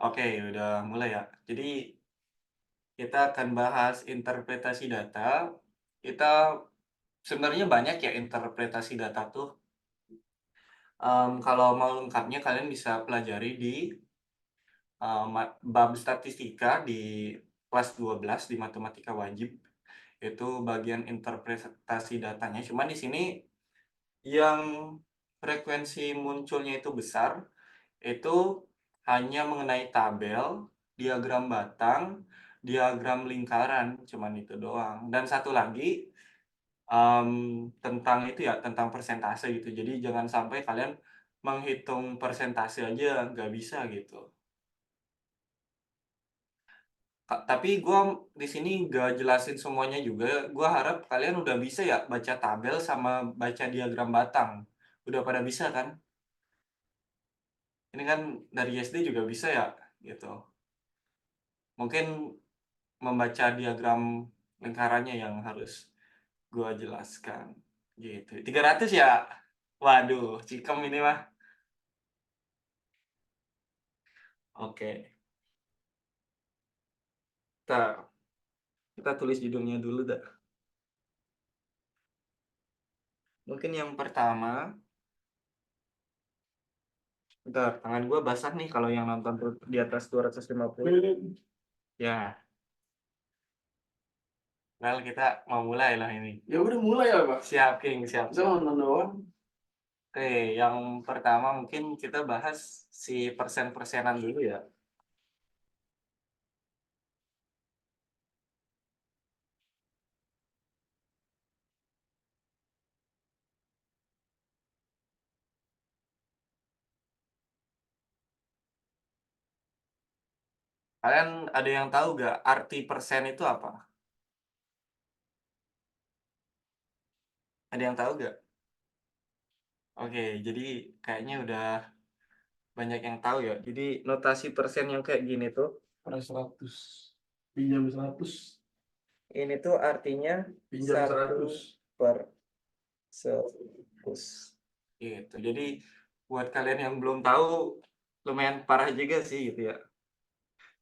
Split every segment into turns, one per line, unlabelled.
Oke, udah mulai ya. Jadi kita akan bahas interpretasi data. Kita sebenarnya banyak ya interpretasi data tuh. Kalau mau lengkapnya kalian bisa pelajari di bab statistika di kelas 12 di matematika wajib. Itu bagian interpretasi datanya. Cuman di sini yang frekuensi munculnya itu besar, itu hanya mengenai tabel, diagram batang, diagram lingkaran, cuman itu doang. Dan satu lagi, tentang itu ya, tentang persentase gitu. Jadi jangan sampai kalian menghitung persentase aja nggak bisa gitu. Tapi gua di sini nggak jelasin semuanya juga, gua harap kalian udah bisa ya baca tabel sama baca diagram batang. Udah pada bisa kan? Ini kan dari SD juga bisa ya, gitu. Mungkin membaca diagram lingkarannya yang harus gua jelaskan, gitu. 300 ya? Waduh, cikem ini mah. Oke, kita kita tulis judulnya dulu dah. Mungkin yang pertama, bentar, tangan gua basah nih kalau yang nonton tuh di atas 250. Ya, well kita mau mulai lah ini.
Ya udah mulai ya, Pak.
Siap, King, siap,
Kita
siap.
nonton doang.
Oke, yang pertama mungkin kita bahas si persen-persenan dulu ya. Kalian ada yang tahu nggak arti persen itu apa? Ada yang tahu nggak? Oke, jadi kayaknya udah banyak yang tahu ya. Jadi notasi persen yang kayak gini tuh,
Per 100. Pinjam 100.
ini tuh artinya
Pinjam 100.
1/100. Gitu. Jadi buat kalian yang belum tahu, lumayan parah juga sih gitu ya.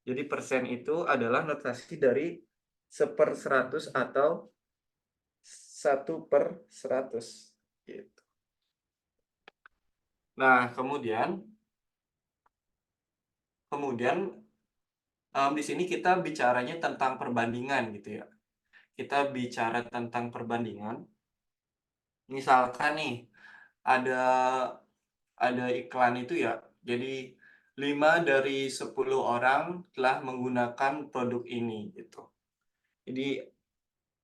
Jadi persen itu adalah notasi dari 1/100 atau 1/100. Gitu. Nah, kemudian kemudian di sini kita bicaranya tentang perbandingan gitu ya. Kita bicara tentang perbandingan. Misalkan nih, ada iklan itu ya. Jadi 5 dari 10 orang telah menggunakan produk ini gitu. Jadi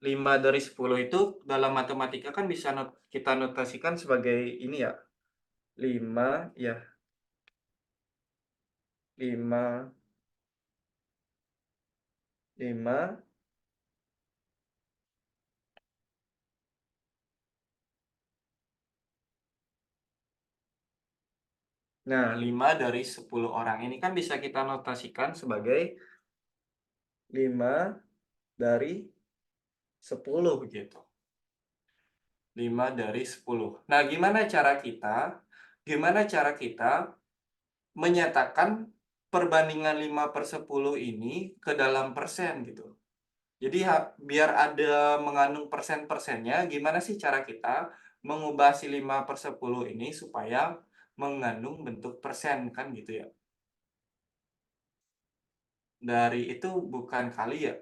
5 dari 10 itu dalam matematika kan bisa kita notasikan sebagai ini ya. 5 ya, 5 5. Nah, 5 dari 10 orang ini kan bisa kita notasikan sebagai 5 dari 10 gitu. 5 dari 10. Nah, gimana cara kita menyatakan perbandingan 5/10 ini ke dalam persen gitu. Jadi biar ada mengandung persen-persennya, gimana sih cara kita mengubah si 5/10 ini supaya mengandung bentuk persen kan gitu ya. Dari itu bukan kali ya.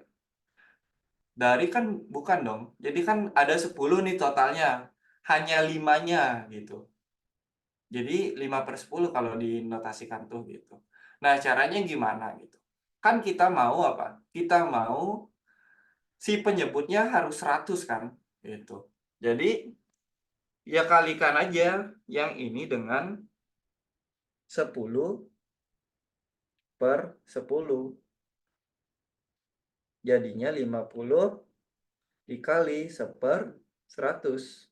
Dari kan bukan dong. Jadi kan ada 10 nih totalnya. Hanya 5-nya gitu. Jadi 5/10 kalau dinotasikan tuh gitu. Nah, caranya gimana gitu. Kan kita mau apa? Kita mau si penyebutnya harus 100 kan gitu. Jadi ya kalikan aja yang ini dengan 10/10. Jadinya 50 dikali 1/100.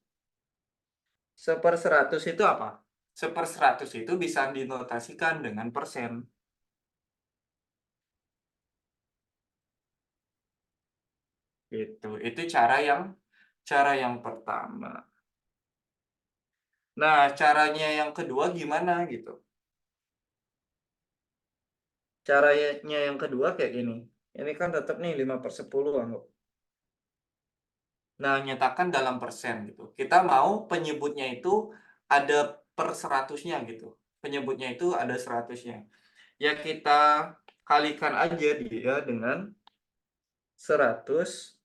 1/100 itu apa? 1/100 itu bisa dinotasikan dengan persen. Gitu. Itu cara yang pertama. Nah, caranya yang kedua gimana gitu? Caranya yang kedua kayak gini. Ini kan tetap nih 5/10 anggap. Nah, nyatakan dalam persen gitu. Kita mau penyebutnya itu ada per seratusnya gitu. Penyebutnya itu ada seratusnya. Ya kita kalikan aja dia dengan 100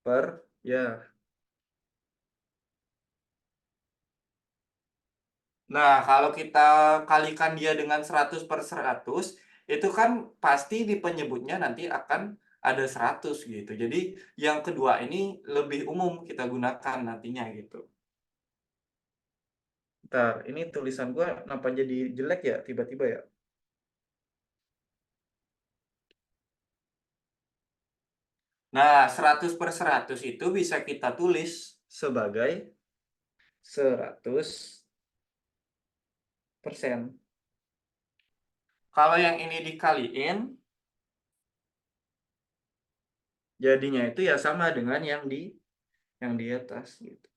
per ya. Nah, kalau kita kalikan dia dengan 100/100, itu kan pasti di penyebutnya nanti akan ada 100 gitu. Jadi yang kedua ini lebih umum kita gunakan nantinya gitu. Bentar, ini tulisan gua kenapa jadi jelek ya tiba-tiba ya? Nah, 100/100 itu bisa kita tulis sebagai 100%. Kalau yang ini dikaliin, jadinya itu ya sama dengan yang di atas gitu.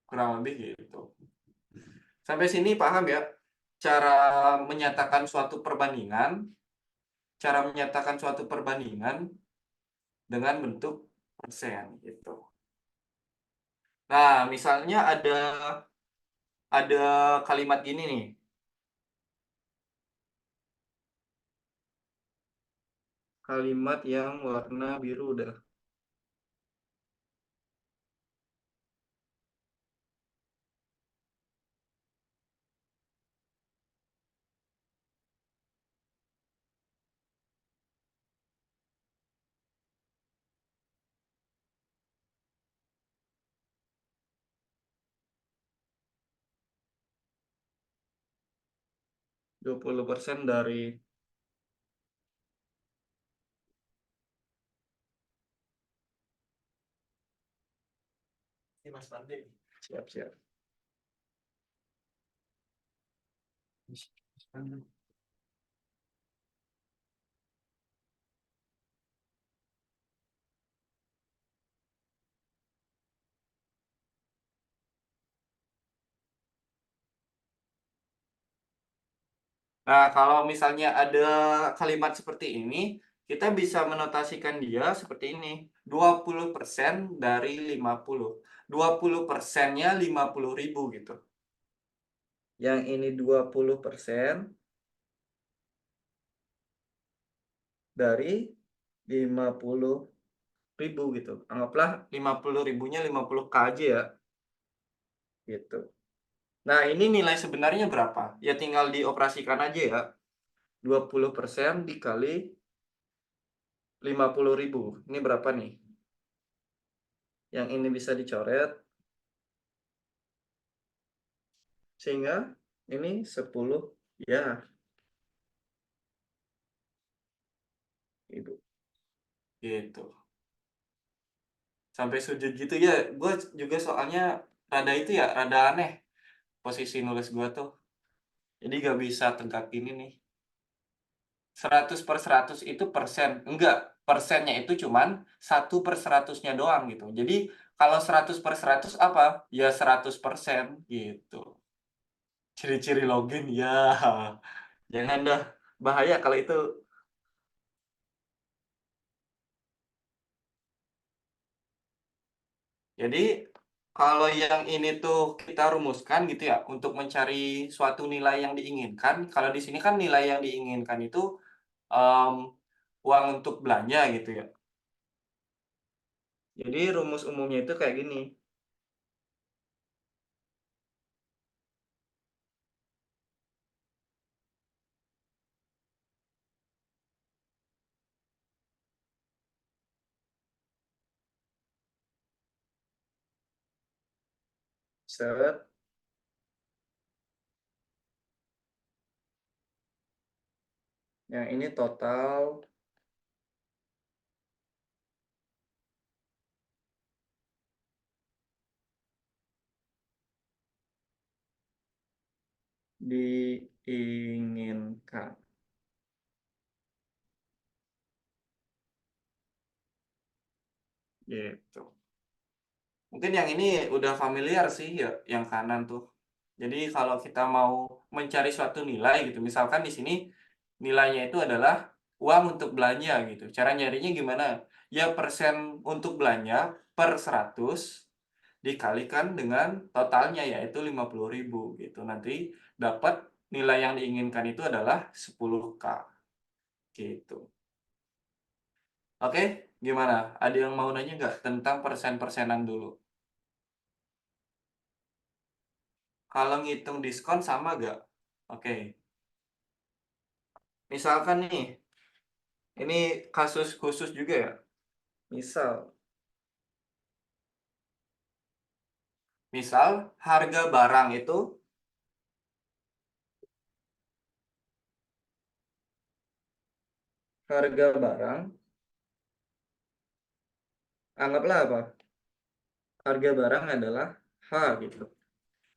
Kurang lebih gitu. Sampai sini paham ya? Cara menyatakan suatu perbandingan, dengan bentuk persen gitu. Nah, misalnya ada kalimat gini nih. Kalimat yang warna biru udah. 20% dari.
Ini Mas Pande.
Siap, siap.
Mas Pande.
Nah, kalau misalnya ada kalimat seperti ini, kita bisa menotasikan dia seperti ini. 20% dari 50. 20%-nya 50.000 gitu. Yang ini 20% dari 50.000 gitu. Anggaplah 50.000-nya 50K aja ya. Gitu. Nah, ini nilai sebenarnya berapa? Ya tinggal dioperasikan aja ya. 20% dikali 50.000. Ini berapa nih? Yang ini bisa dicoret. Sehingga ini 10 ya. Ibu. Gitu. Sampai sujud gitu ya. Gue juga soalnya rada aneh posisi nulis gue tuh. Jadi gak bisa tegak ini nih. 100/100 itu persen. Enggak, persennya itu cuman 1/100-nya doang gitu. Jadi kalau 100/100 apa? Ya 100% gitu. Ciri-ciri login ya. Jangan dah. Bahaya kalau itu. Jadi kalau yang ini tuh kita rumuskan gitu ya untuk mencari suatu nilai yang diinginkan. Kalau di sini kan nilai yang diinginkan itu um, uang untuk belanja gitu ya. Jadi rumus umumnya itu kayak gini. Set. Yang ini total diinginkan. Gitu. Mungkin yang ini udah familiar sih ya, yang kanan tuh. Jadi kalau kita mau mencari suatu nilai gitu, misalkan di sini nilainya itu adalah uang untuk belanja gitu. Cara nyarinya gimana? Ya persen untuk belanja per 100 dikalikan dengan totalnya yaitu 50.000 gitu. Nanti dapat nilai yang diinginkan itu adalah 10K gitu. Oke, gimana? Ada yang mau nanya nggak tentang persen-persenan dulu? Kalau ngitung diskon sama nggak? Oke, misalkan nih, ini kasus khusus juga ya. Misal, misal harga barang itu, harga barang, anggaplah apa? Harga barang adalah H gitu.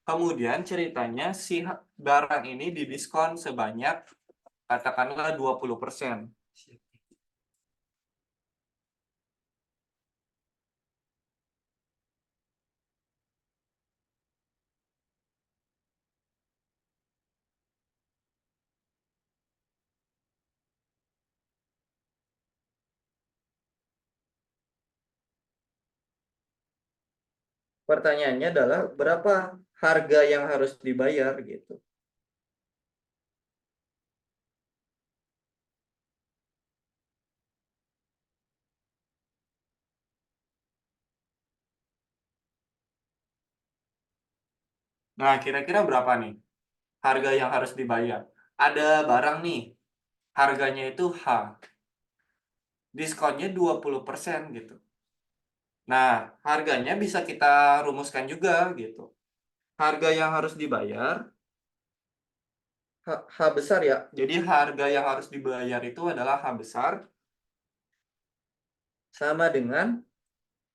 Kemudian ceritanya si barang ini didiskon sebanyak katakanlah 20%. Pertanyaannya adalah berapa harga yang harus dibayar gitu. Nah, kira-kira berapa nih harga yang harus dibayar? Ada barang nih, harganya itu H, diskonnya 20% gitu. Nah, harganya bisa kita rumuskan juga gitu. Harga yang harus dibayar, H besar ya. Jadi harga yang harus dibayar itu adalah H besar sama dengan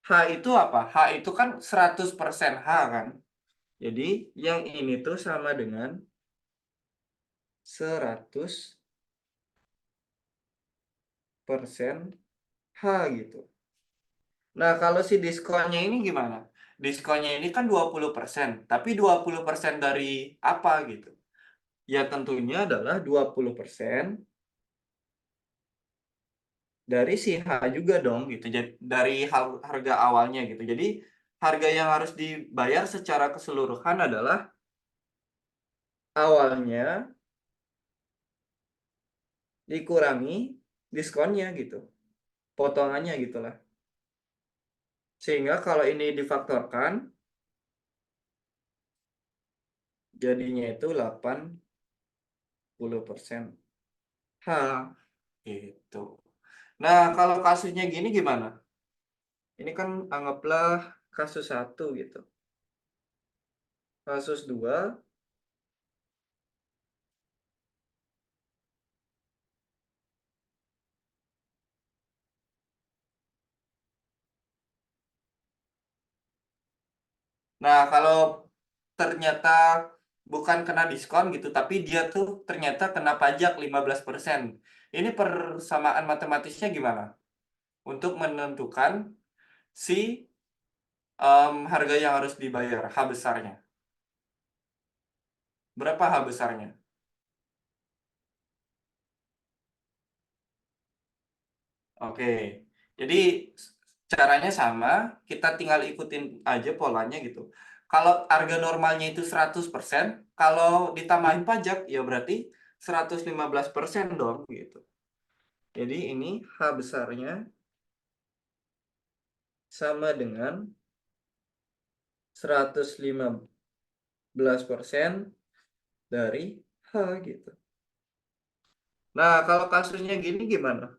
H itu apa? H itu kan 100% H kan. Jadi yang ini tuh sama dengan 100% H gitu. Nah, kalau si diskonnya ini gimana? Diskonnya ini kan 20%, tapi 20% dari apa gitu? Ya tentunya adalah 20% dari si H juga dong gitu. Jadi dari harga awalnya gitu. Jadi harga yang harus dibayar secara keseluruhan adalah awalnya dikurangi diskonnya gitu. Potongannya gitulah. Sehingga kalau ini difaktorkan jadinya itu 80% H gitu. Nah, kalau kasusnya gini gimana? Ini kan anggaplah kasus satu gitu. Kasus 2. Nah, kalau ternyata bukan kena diskon gitu, tapi dia tuh ternyata kena pajak 15%. Ini persamaan matematisnya gimana? Untuk menentukan si harga yang harus dibayar, H besarnya. Berapa H besarnya? Oke, jadi caranya sama, kita tinggal ikutin aja polanya gitu. Kalau harga normalnya itu 100%, kalau ditambahin pajak ya berarti 115% dong gitu. Jadi ini H besarnya sama dengan 115% dari H gitu. Nah, kalau kasusnya gini gimana?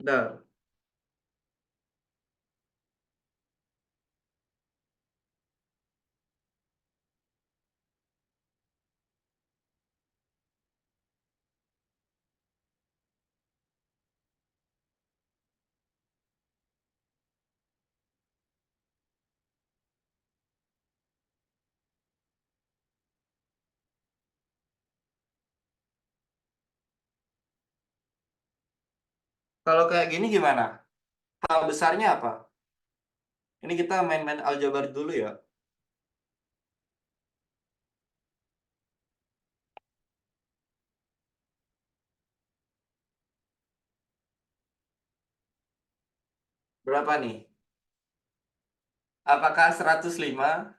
Nah, Kalau kayak gini gimana? Hal besarnya apa? Ini kita main-main aljabar dulu ya. Berapa nih? Apakah 105?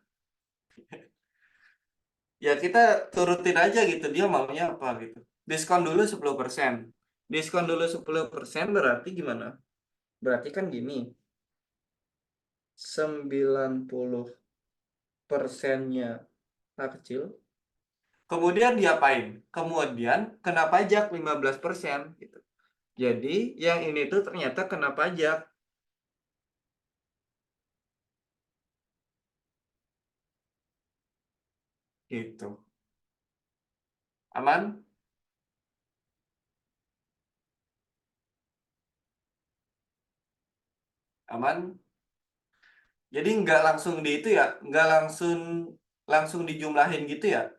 Ya kita turutin aja gitu, dia maunya apa gitu. Diskon dulu 10%. Diskon dulu 10% berarti gimana? Berarti kan gini, 90%-nya H kecil. Kemudian diapain? Kemudian kena pajak 15% gitu. Jadi yang ini tuh ternyata kena pajak gitu. Aman? Aman? Jadi nggak langsung di itu ya, nggak langsung langsung dijumlahin gitu ya.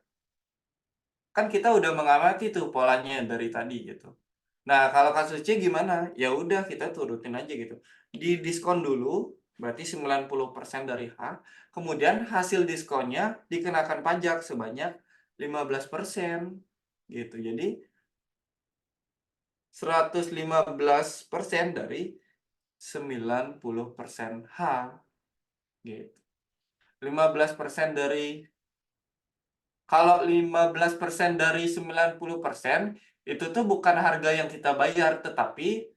Kan kita udah mengamati tuh polanya dari tadi gitu. Nah, kalau kasus C gimana? Ya udah kita turutin aja gitu. Di diskon dulu, berarti 90% dari H, kemudian hasil diskonnya dikenakan pajak sebanyak 15% gitu. Jadi 115% dari 90% H gitu. 15% dari Kalau 15% dari 90% itu tuh bukan harga yang kita bayar, tetapi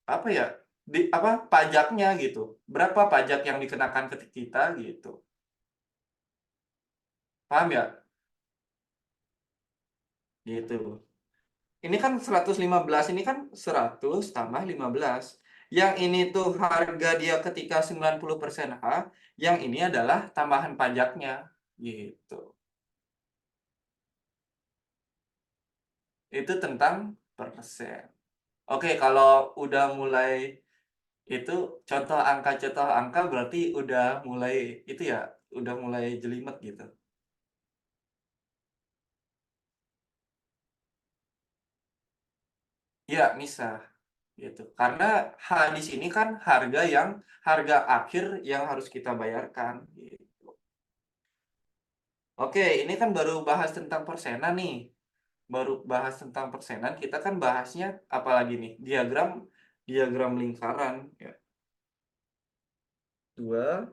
apa ya, pajaknya gitu. Berapa pajak yang dikenakan ke kita gitu. Paham ya? Gitu. Ini kan 115, ini kan 100 tambah 15. Yang ini tuh harga dia ketika 90% H, yang ini adalah tambahan pajaknya gitu. Itu tentang persen. Oke, kalau udah mulai itu contoh angka berarti udah mulai itu ya, udah mulai jelimet gitu. Iya, misah gitu. Karena di sini kan harga akhir yang harus kita bayarkan gitu. Oke, ini kan baru bahas tentang persenan nih. Baru bahas tentang persenan, kita kan bahasnya apalagi nih? Diagram diagram lingkaran ya. 2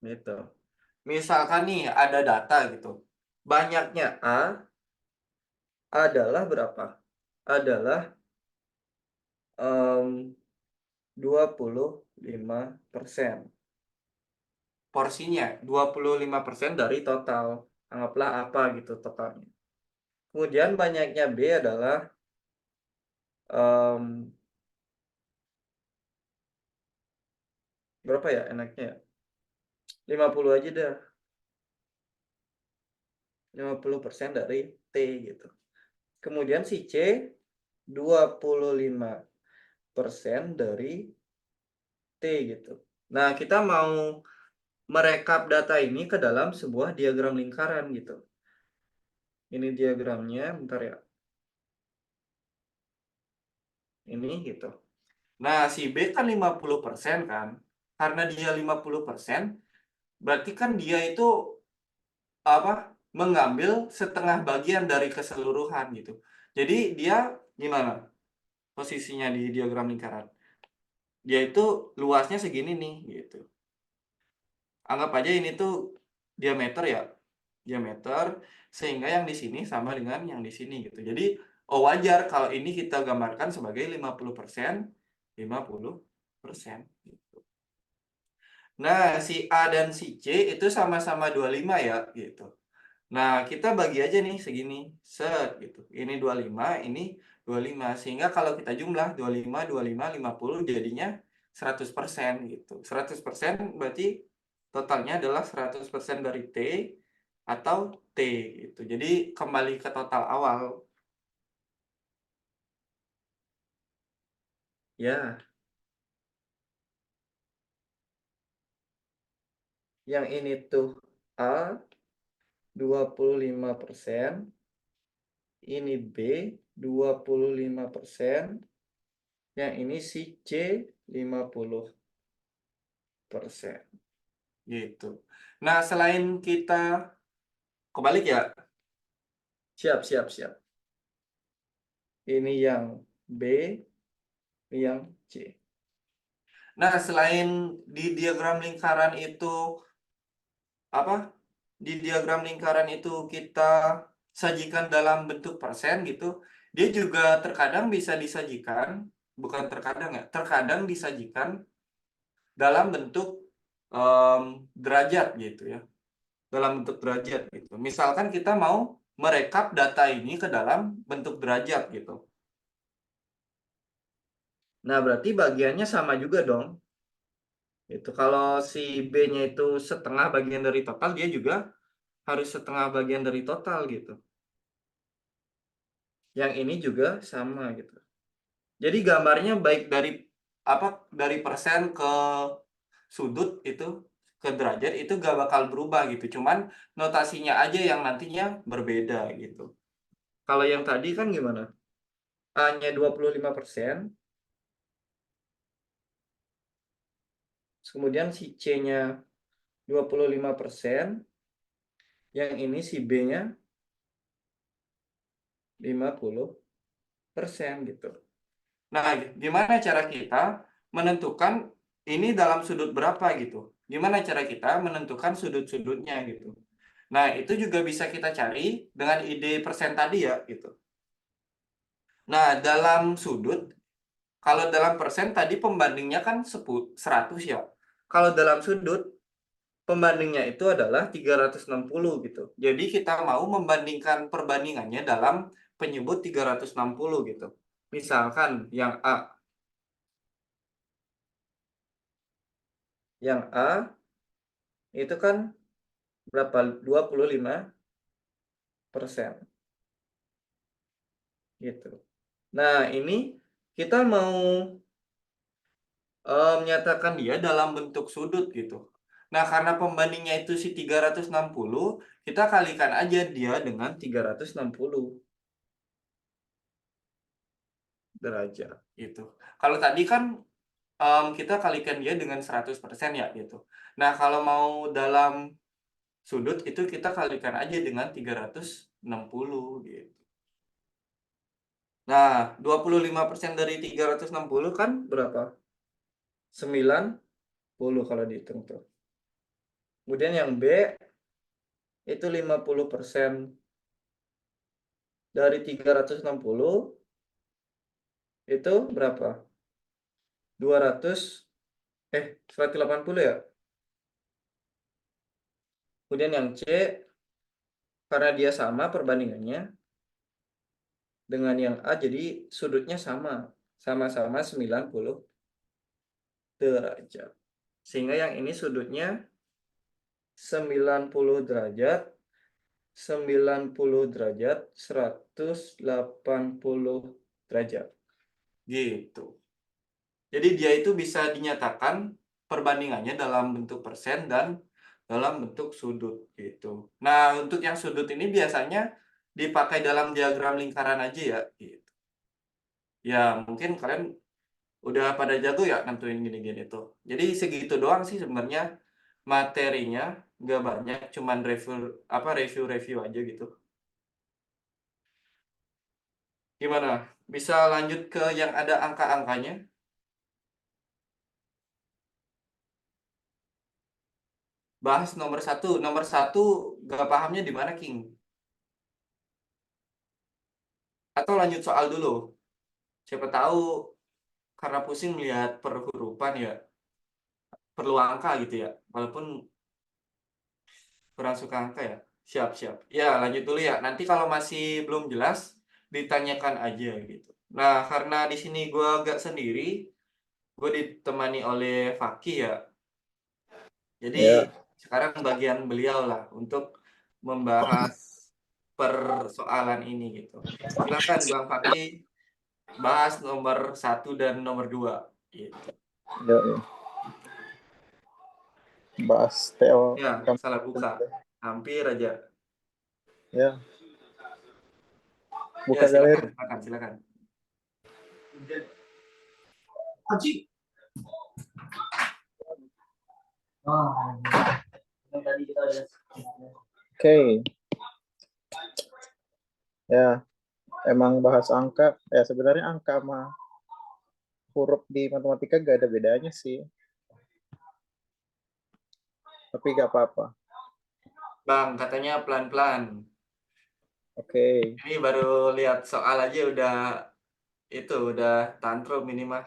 gitu. Misalkan nih ada data gitu. Banyaknya A adalah berapa? Adalah 25%. Porsinya 25% dari total. Anggaplah apa gitu totalnya. Kemudian banyaknya B adalah em, berapa ya enaknya ya? 50 aja dah. 50% dari T gitu. Kemudian si C 25% dari T gitu. Nah, kita mau merekap data ini ke dalam sebuah diagram lingkaran gitu. Ini diagramnya, bentar ya. Ini gitu. Nah, si B kan 50% kan. Karena dia 50%, berarti kan dia itu apa? Mengambil setengah bagian dari keseluruhan gitu. Jadi dia gimana posisinya di diagram lingkaran? Dia itu luasnya segini nih gitu. Anggap aja ini tuh diameter ya. Diameter sehingga yang di sini sama dengan yang di sini gitu. Jadi wajar kalau ini kita gambarkan sebagai 50%, 50%. Nah, si A dan si C itu sama-sama 25 ya gitu. Nah, kita bagi aja nih segini, set gitu. Ini 25, ini 25. Sehingga kalau kita jumlah 25, 25, 50 jadinya 100% gitu. 100% berarti totalnya adalah 100% dari T atau T gitu. Jadi kembali ke total awal. Ya, yang ini tuh A 25%, ini B 25%, yang ini si C 50%. Gitu. Nah, selain kita kebalik ya. Siap, siap, siap. Ini yang B, ini yang C. Nah, selain di diagram lingkaran itu apa? Di diagram lingkaran itu kita sajikan dalam bentuk persen gitu. Dia juga terkadang bisa disajikan, bukan terkadang ya, terkadang disajikan dalam bentuk derajat gitu ya. Dalam bentuk derajat gitu. Misalkan kita mau merekap data ini ke dalam bentuk derajat gitu. Nah, berarti bagiannya sama juga dong. Itu kalau si B-nya itu setengah bagian dari total, dia juga harus setengah bagian dari total gitu. Yang ini juga sama gitu. Jadi gambarnya baik dari dari persen ke sudut itu ke derajat itu gak bakal berubah gitu. Cuman notasinya aja yang nantinya berbeda gitu. Kalau yang tadi kan gimana? A-nya 25%, kemudian si C-nya 25%, yang ini si B-nya 50% gitu. Nah, gimana cara kita menentukan ini dalam sudut berapa gitu? Gimana cara kita menentukan sudut-sudutnya gitu? Nah, itu juga bisa kita cari dengan ide persen tadi ya gitu. Nah, dalam sudut, kalau dalam persen tadi pembandingnya kan 100 ya. Kalau dalam sudut, pembandingnya itu adalah 360 gitu. Jadi kita mau membandingkan perbandingannya dalam penyebut 360 gitu. Misalkan yang A. Yang A itu kan berapa? 25% gitu. Nah, ini kita mau menyatakan dia dalam bentuk sudut gitu. Nah, karena pembandingnya itu si 360, kita kalikan aja dia dengan 360 derajat gitu. Kalau tadi kan kita kalikan dia dengan 100% ya gitu. Nah, kalau mau dalam sudut itu kita kalikan aja dengan 360 gitu. Nah, 25% dari 360 kan berapa? 90 kalau dihitung tuh. Kemudian yang B itu 50% dari 360 itu berapa? 180 ya. Kemudian yang C karena dia sama perbandingannya dengan yang A jadi sudutnya sama-sama 90 derajat. Sehingga yang ini sudutnya 90 derajat, 90 derajat, 180 derajat. Gitu. Jadi dia itu bisa dinyatakan perbandingannya dalam bentuk persen dan dalam bentuk sudut gitu. Nah, untuk yang sudut ini biasanya dipakai dalam diagram lingkaran aja ya gitu. Ya, mungkin kalian udah pada jago ya nentuin gini-gini tuh. Jadi segitu doang sih sebenarnya materinya, nggak banyak, cuman review-review aja gitu. Gimana? Bisa lanjut ke yang ada angka-angkanya? Bahas nomor satu. Nomor satu nggak pahamnya di mana, King? Atau lanjut soal dulu? Siapa tahu karena pusing melihat perhurufan ya, perlu angka gitu ya. Walaupun kurang suka angka ya. Siap, siap. Ya, lanjut dulu ya. Nanti kalau masih belum jelas, ditanyakan aja gitu. Nah, karena di sini gue agak sendiri, gue ditemani oleh Faki ya. Jadi
Ya,
sekarang bagian beliau lah untuk membahas persoalan ini gitu. Silakan Bang Faki. bahas nomor 1 dan nomor 2 gitu.
Yo, bahas Theo.
Ya, salah buka. Hampir aja.
Ya.
Ya,
Buka galeri.
silakan.
Anjing. Tadi kita ada.
Oke. Ya, emang bahas angka. Ya sebenarnya angka sama huruf di matematika gak ada bedanya sih. Tapi gak apa-apa.
Bang, katanya pelan-pelan.
Oke.
Ini baru lihat soal aja udah tantrum ini mah.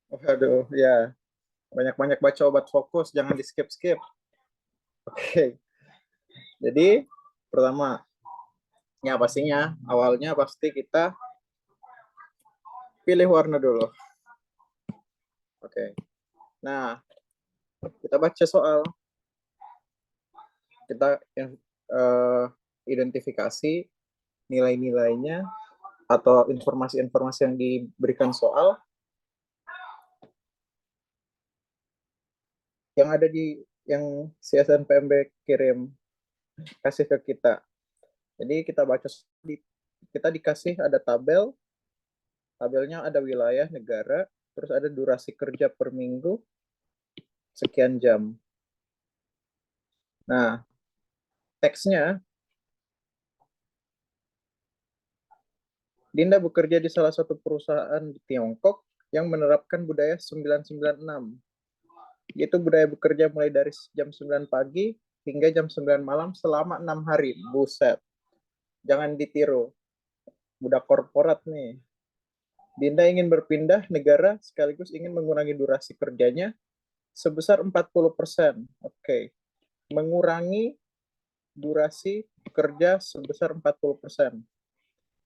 Waduh, ya. Banyak-banyak baca obat fokus, jangan di skip-skip. Oke. Jadi, pertama, ya pastinya awalnya pasti kita pilih warna dulu. Oke. Nah, kita baca soal. Kita identifikasi nilai-nilainya atau informasi-informasi yang diberikan soal yang ada di yang CSNPMB kirim kasih ke kita. Jadi kita baca, kita dikasih ada tabelnya ada wilayah, negara, terus ada durasi kerja per minggu, sekian jam. Nah, teksnya, Dinda bekerja di salah satu perusahaan di Tiongkok yang menerapkan budaya 996. Yaitu budaya bekerja mulai dari jam 9 pagi hingga jam 9 malam selama 6 hari. Buset. Jangan ditiru. Budak korporat nih. Dinda ingin berpindah negara sekaligus ingin mengurangi durasi kerjanya sebesar 40%. Oke. Mengurangi durasi kerja sebesar 40%.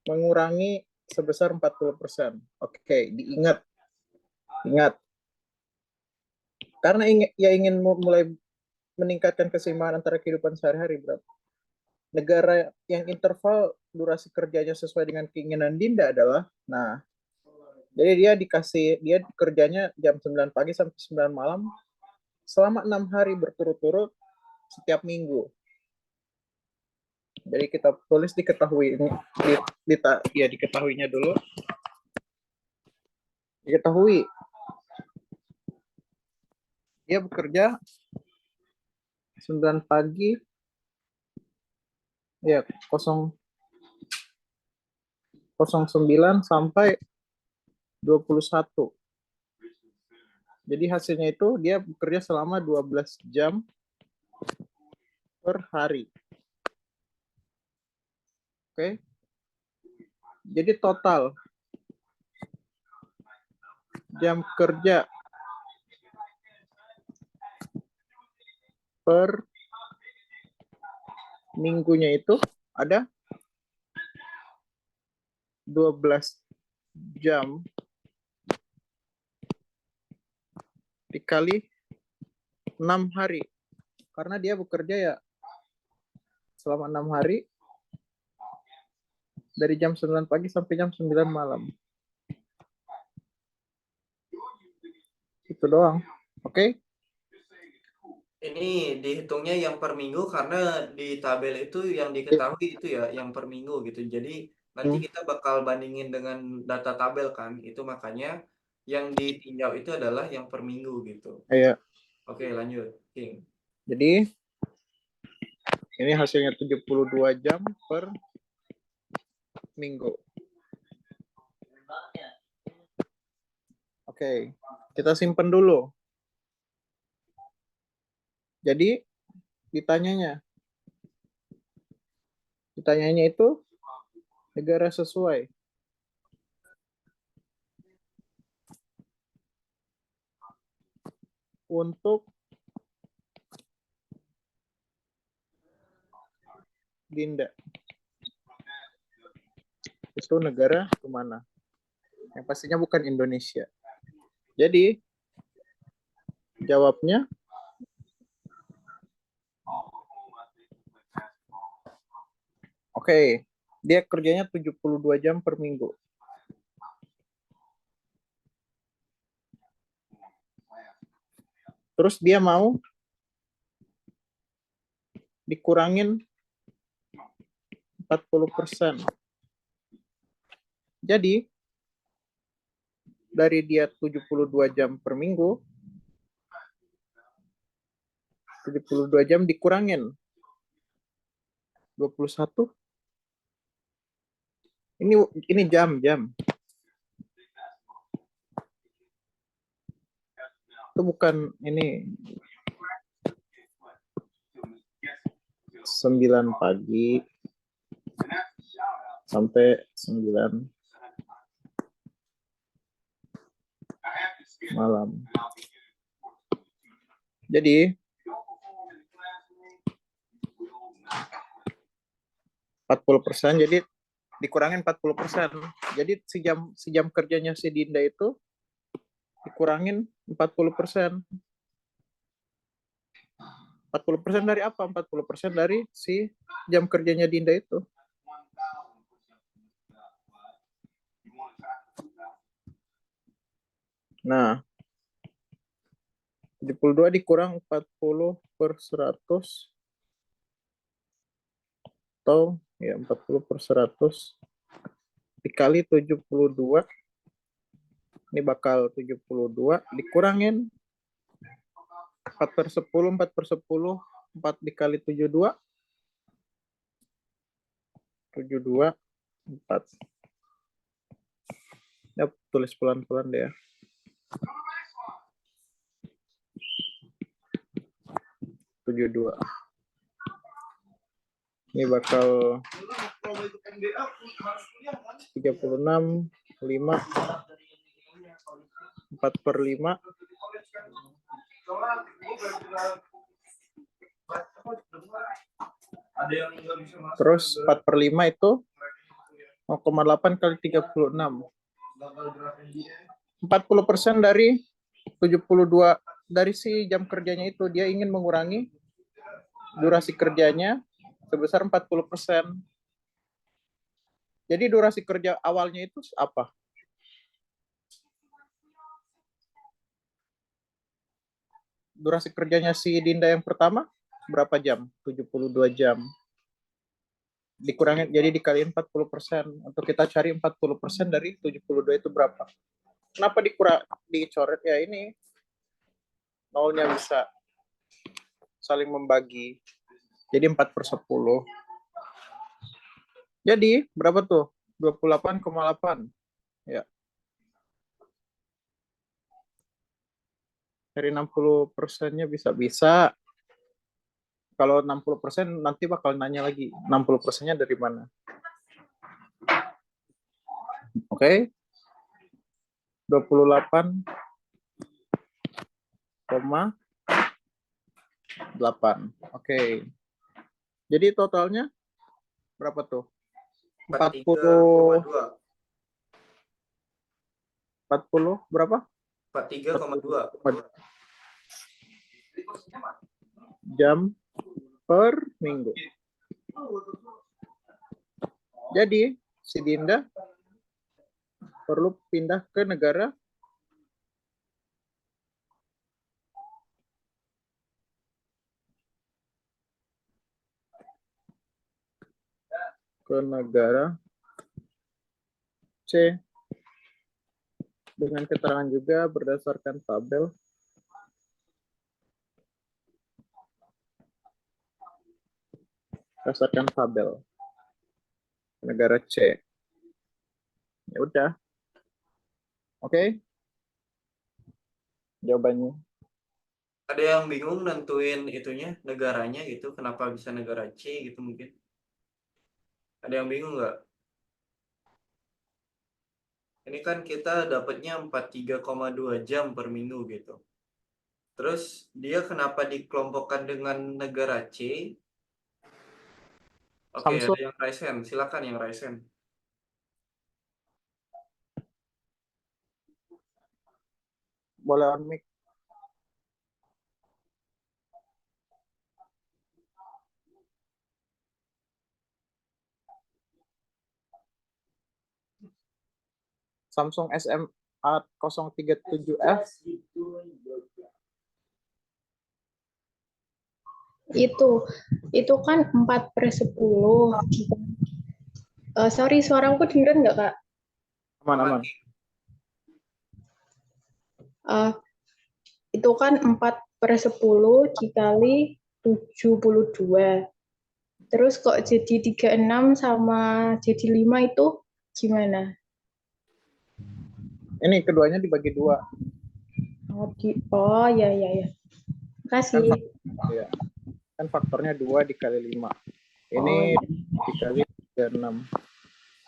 Mengurangi sebesar 40%. Oke, diingat. Ingat. Karena ingin mulai meningkatkan keseimbangan antara kehidupan sehari-hari, bro. Negara yang interval durasi kerjanya sesuai dengan keinginan Dinda adalah, nah, jadi dia kerjanya jam 9 pagi sampai 9 malam selama 6 hari berturut-turut setiap minggu. Jadi kita tulis diketahui ini ya diketahuinya dulu. Diketahui dia bekerja 9 pagi ya 09 sampai 21. Jadi hasilnya itu dia bekerja selama 12 jam per hari. Oke. Jadi total jam kerja per minggunya itu ada 12 jam dikali 6 hari. Karena dia bekerja ya selama 6 hari dari jam 9 pagi sampai jam 9 malam. Itu doang. Oke?
Ini dihitungnya yang per minggu karena di tabel itu yang diketahui itu ya yang per minggu gitu. Jadi nanti kita bakal bandingin dengan data tabel kan. Itu makanya yang ditinjau itu adalah yang per minggu gitu.
Iya.
Oke, lanjut, King.
Jadi ini hasilnya 72 jam per minggu. Oke, kita simpen dulu. Jadi ditanyanya itu negara sesuai. Untuk Dinda. Itu negara kemana? Yang pastinya bukan Indonesia. Jadi jawabnya oke, dia kerjanya 72 jam per minggu. Terus dia mau dikurangin 40%. Jadi dari dia 72 jam per minggu, 72 jam dikurangin 21. Ini jam. Itu bukan ini 9 pagi sampai 9 malam. Jadi 40%, jadi dikurangin 40%. Jadi sejam kerjanya si Dinda itu dikurangin 40%. 40% dari apa? 40% dari si jam kerjanya Dinda itu. Nah, 72 dikurang 40/100 atau ya 40/100 dikali 72. Ini bakal 72 dikurangin 4/10, 4/10, 4 dikali 72, 72, 4. Ya, tulis pelan-pelan deh ya. 72. Ini bakal 36, 5, 4/5. Terus 4/5 itu 0,8 kali 36. 40% dari 72 dari si jam kerjanya itu, dia ingin mengurangi durasi kerjanya sebesar 40%. Jadi durasi kerja awalnya itu apa? Durasi kerjanya si Dinda yang pertama berapa jam? 72 jam. Dikurangin, jadi dikaliin 40%. Untuk kita cari 40% dari 72 itu berapa? Kenapa dicoret ya ini? Nolnya bisa saling membagi. Jadi 4/10. Jadi berapa tuh? 28,8. Ya. Dari 60%-nya bisa. Kalau 60% nanti bakal nanya lagi. 60%-nya dari mana? Oke. 28,8. Oke. Jadi totalnya berapa tuh? 40 berapa?
43,2
jam per minggu. Jadi si Dinda perlu pindah ke negara C dengan keterangan juga berdasarkan tabel negara C. Ya udah. Oke. Jawabannya.
Ada yang bingung nentuin itunya, negaranya gitu, kenapa bisa negara C gitu mungkin? Ada yang bingung nggak? Ini kan kita dapatnya 43,2 jam per minggu gitu. Terus dia kenapa dikelompokkan dengan negara C? Oke, ada
Samsung
yang Raisen, silakan yang Raisen.
boleh on mic. Samsung SMA 037F
Itu kan 4/10. Sorry, suaraku dengeran nggak, Kak?
Aman-aman.
Itu kan 4/10 dikali 72. Terus kok jadi 36 sama jadi 5 itu gimana?
Ini keduanya dibagi 2.
Oh ya. Kasih.
Ya. Kan faktornya 2 dikali 5. Ini dikali 36.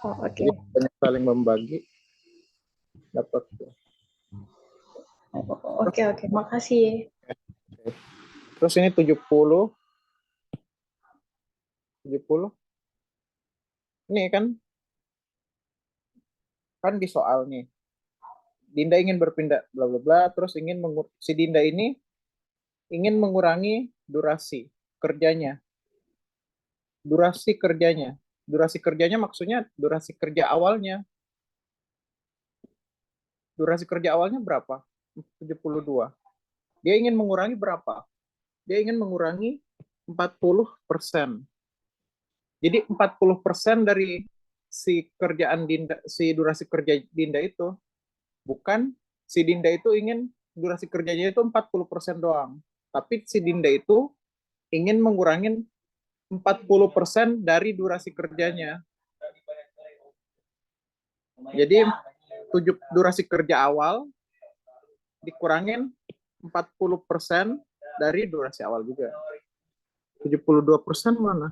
Oh, oke.
Jadi banyak saling membagi. Dapat.
Oke. Makasih.
Terus ini 70. Ini kan di soal nih. Dinda ingin berpindah bla bla bla, terus si Dinda ini ingin mengurangi durasi kerjanya. Durasi kerjanya maksudnya durasi kerja awalnya. Durasi kerja awalnya berapa? 72. Dia ingin mengurangi berapa? Dia ingin mengurangi 40%. Jadi 40% dari si kerjaan Dinda, si durasi kerja Dinda itu, bukan si Dinda itu ingin durasi kerjanya itu 40% doang. Tapi si Dinda itu ingin mengurangi 40% dari durasi kerjanya. Jadi durasi kerja awal dikurangin 40% dari durasi awal juga. 72% mana?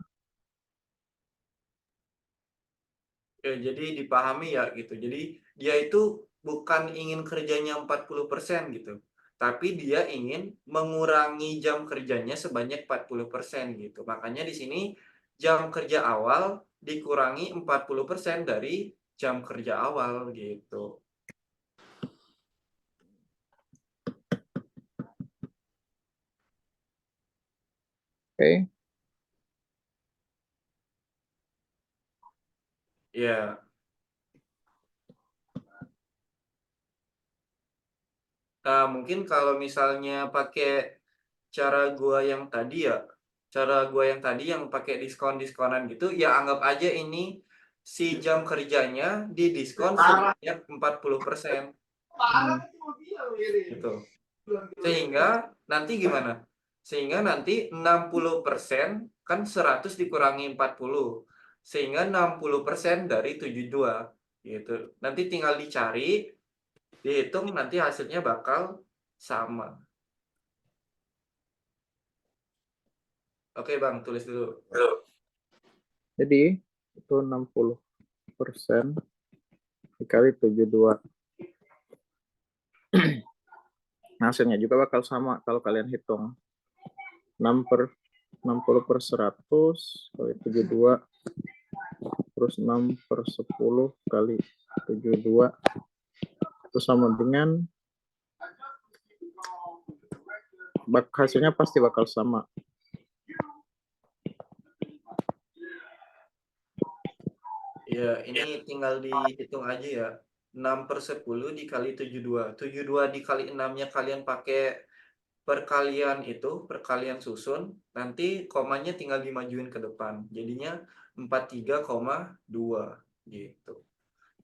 Ya, jadi dipahami ya gitu. Jadi dia itu bukan ingin kerjanya 40% gitu. Tapi dia ingin mengurangi jam kerjanya sebanyak 40% gitu. Makanya di sini jam kerja awal dikurangi 40% dari jam kerja awal gitu.
Oke.
Ya. Nah, mungkin kalau misalnya pakai cara gua yang tadi ya, yang pakai diskon-diskonan gitu, ya anggap aja ini si jam kerjanya didiskon sebanyak 40%. Gitu. Sehingga nanti gimana? Sehingga nanti 60% kan 100 dikurangi 40. Sehingga 60% dari 72 gitu. Nanti tinggal dicari, dihitung, nanti hasilnya bakal sama. Oke Bang, tulis dulu.
Jadi itu 60% dikali 72. Hasilnya juga bakal sama kalau kalian hitung. 60/100 kali 72 terus 6/10 kali 72 itu sama dengan hasilnya pasti bakal sama.
Ya, ini tinggal dihitung aja ya. 6/10 dikali 72. 72 dikali 6-nya kalian pakai perkalian susun. Nanti komanya tinggal dimajuin ke depan. Jadinya 43,2 gitu.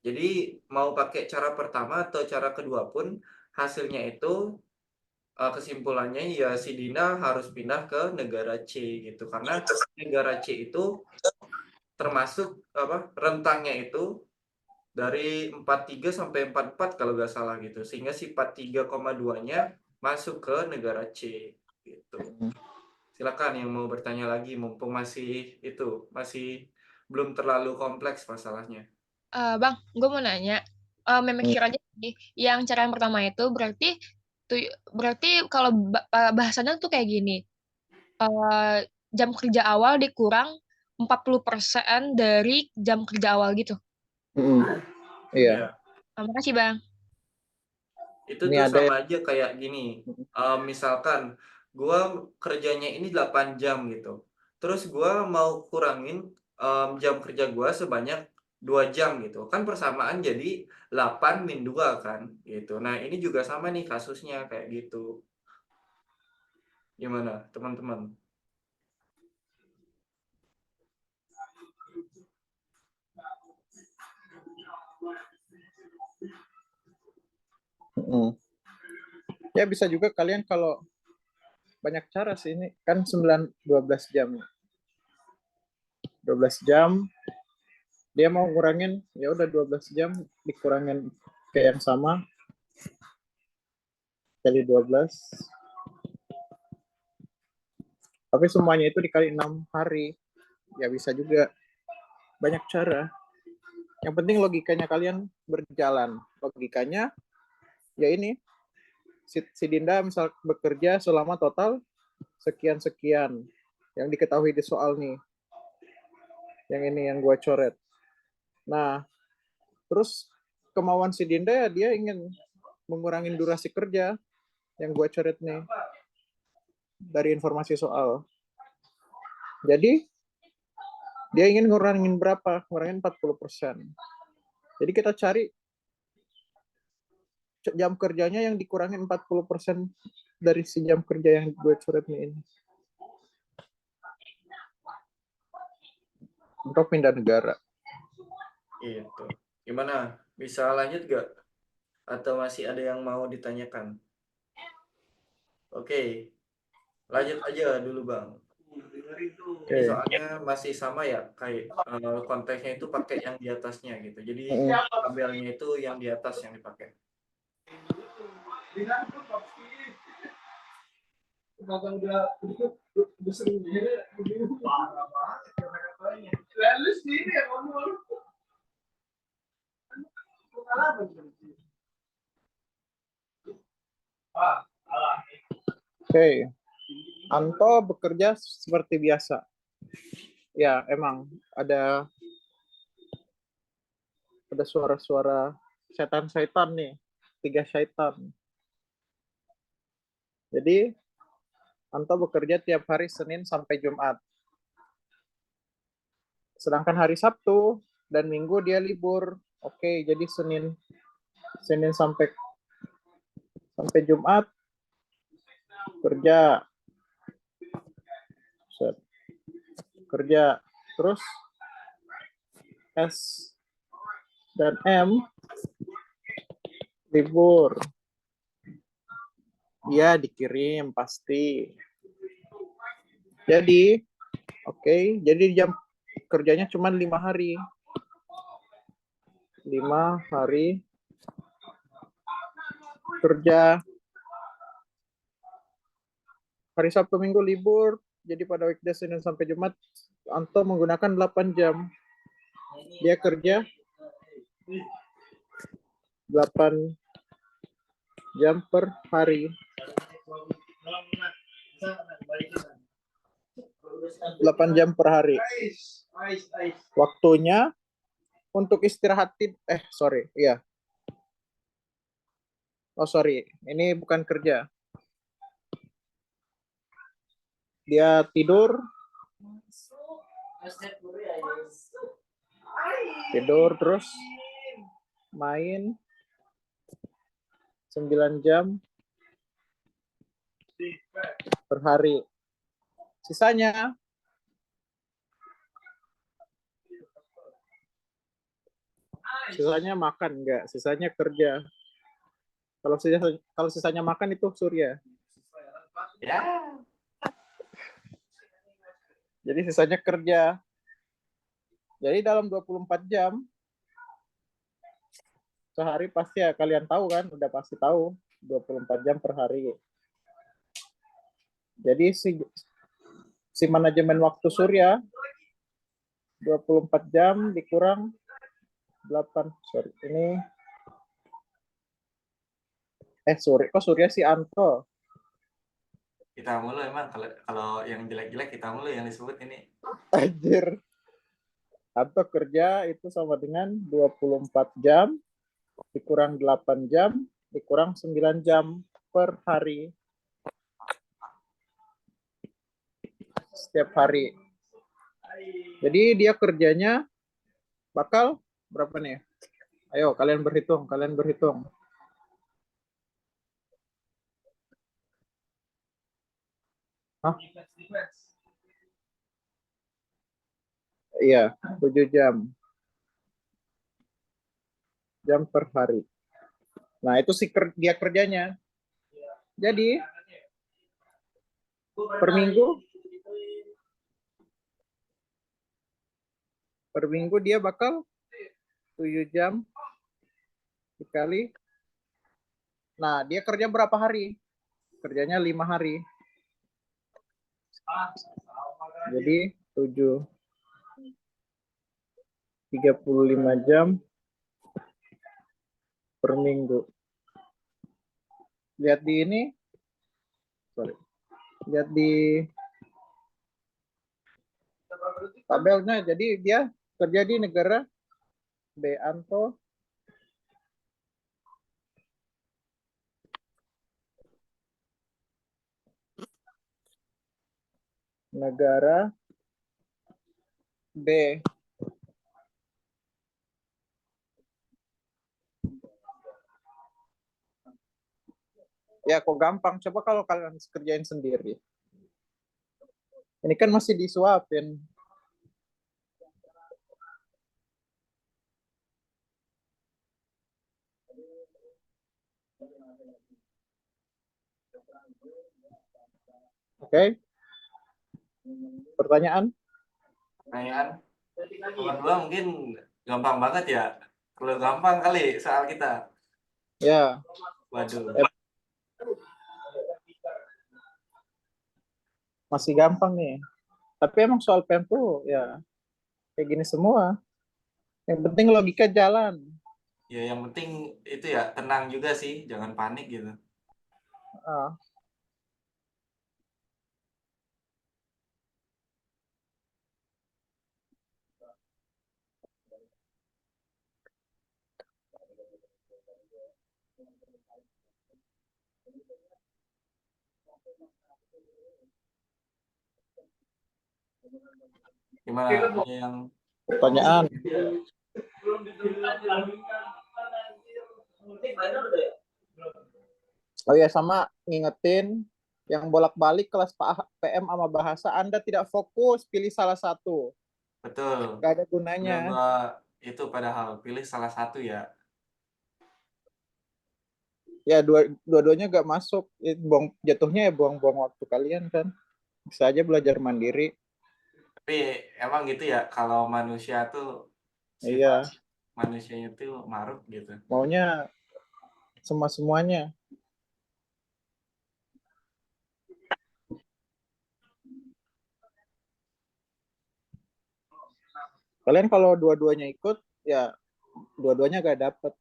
Jadi mau pakai cara pertama atau cara kedua pun hasilnya itu kesimpulannya ya si Dina harus pindah ke negara C gitu. Karena negara C itu termasuk rentangnya itu dari 43 sampai 44 kalau nggak salah gitu. Sehingga si 43,2-nya masuk ke negara C gitu. Silakan yang mau bertanya lagi mumpung masih belum terlalu kompleks masalahnya.
Bang, gue mau nanya. Memikir aja nih, yang cara yang pertama itu berarti kalau bahasannya tuh kayak gini. Jam kerja awal dikurang 40% dari jam kerja awal gitu.
Iya.
Makasih, Bang.
Itu
Ini
tuh
ada
sama aja kayak gini. Misalkan gua kerjanya ini 8 jam gitu. Terus gua mau kurangin jam kerja gua sebanyak 2 jam gitu. Kan persamaan jadi 8 min 2 kan gitu. Nah, ini juga sama nih kasusnya kayak gitu. Gimana, teman-teman?
Ya bisa juga kalian kalau banyak cara sih ini kan 12 jam. 12 jam dia mau ngurangin ya udah 12 jam dikurangin ke yang sama kali 12. Tapi semuanya itu dikali 6 hari. Ya bisa juga. Banyak cara. Yang penting logikanya kalian berjalan. Logikanya ya ini si Dinda misal bekerja selama total sekian-sekian yang diketahui di soal nih. Yang ini yang gua coret. Nah, terus kemauan si Dinda ya dia ingin mengurangi durasi kerja yang gua coret nih dari informasi soal. Jadi dia ingin ngurangin berapa? Ngurangin 40%. Jadi kita cari jam kerjanya yang dikurangin 40% dari si jam kerja yang gue coret nih ini. Untuk pindah negara.
Gitu. Gimana? Bisa lanjut gak? Atau masih ada yang mau ditanyakan? Oke. Lanjut aja dulu, Bang. Ini
Oke.
soalnya masih sama ya, kayak konteksnya itu pakai yang di atasnya gitu. Jadi tabelnya itu yang di atas yang dipakai.
Udah sering parah banget kata-katanya. Lalu sini yang ngomong.
Oke. Anto bekerja seperti biasa. Ya, emang ada suara-suara setan-setan nih. 3 setan. Jadi Anto bekerja tiap hari Senin sampai Jumat. Sedangkan hari Sabtu dan Minggu dia libur. Oke, jadi Senin sampai Jumat kerja. Kerja. Terus S dan M libur. Ya, dikirim pasti. Jadi, oke, jadi jam kerjanya cuma 5 hari. 5 hari kerja. Hari Sabtu Minggu libur. Jadi pada weekday Senin sampai Jumat Anto menggunakan 8 jam. Dia kerja 8 jam per hari. 8 jam per hari. Waktunya untuk istirahat iya. Oh, sorry. Ini bukan kerja. Dia tidur terus main 9 jam per hari. Sisanya makan enggak, sisanya kerja. Kalau sisanya makan itu Surya.
Ya.
Jadi sisanya kerja. Jadi dalam 24 jam sehari pasti ya kalian tahu kan, udah pasti tahu 24 jam per hari. Jadi si manajemen waktu Surya 24 jam dikurang 8. Sorry, ini kok Surya si Anto.
Kita mulu emang kalau yang jelek-jelek kita mulu yang disebut ini.
Anjir. Anto kerja itu sama dengan 24 jam dikurang 8 jam dikurang 9 jam per hari. Setiap hari. Jadi dia kerjanya bakal berapa nih? Ayo kalian berhitung. Hah? Iya, 7 jam per hari. Nah, itu dia kerjanya. Jadi, per minggu dia bakal 7 jam dikali. Nah, dia kerja berapa hari? Kerjanya 5 hari. Jadi 7 35 jam per minggu. Lihat di ini. Lihat di tabelnya. Jadi dia kerja di negara B. Anto negara B. Ya, kok gampang. Coba kalau kalian kerjain sendiri. Ini kan masih disuapin. Oke. Pertanyaan?
Pertanyaan nomor 2 mungkin gampang banget ya. Kalau gampang kali soal kita.
Ya.
Waduh.
Masih gampang nih. Tapi emang soal PM tuh ya kayak gini semua. Yang penting logika jalan.
Ya yang penting itu ya tenang juga sih, jangan panik gitu.
Ah.
Gimana? Ada yang
Pertanyaan. Oh ya, sama ngingetin yang bolak-balik kelas PM sama bahasa Anda tidak fokus, pilih salah satu.
betul.
Gak ada
Udah
gunanya.
gua itu padahal pilih salah satu ya.
Ya, dua-duanya gak masuk. Jatuhnya ya buang-buang waktu kalian kan. Bisa aja belajar mandiri.
Tapi emang gitu ya kalau manusia tuh
Iya,
sifat manusianya tuh maruk gitu.
maunya semua-semuanya. Kalian kalau dua-duanya ikut, ya dua-duanya gak dapet.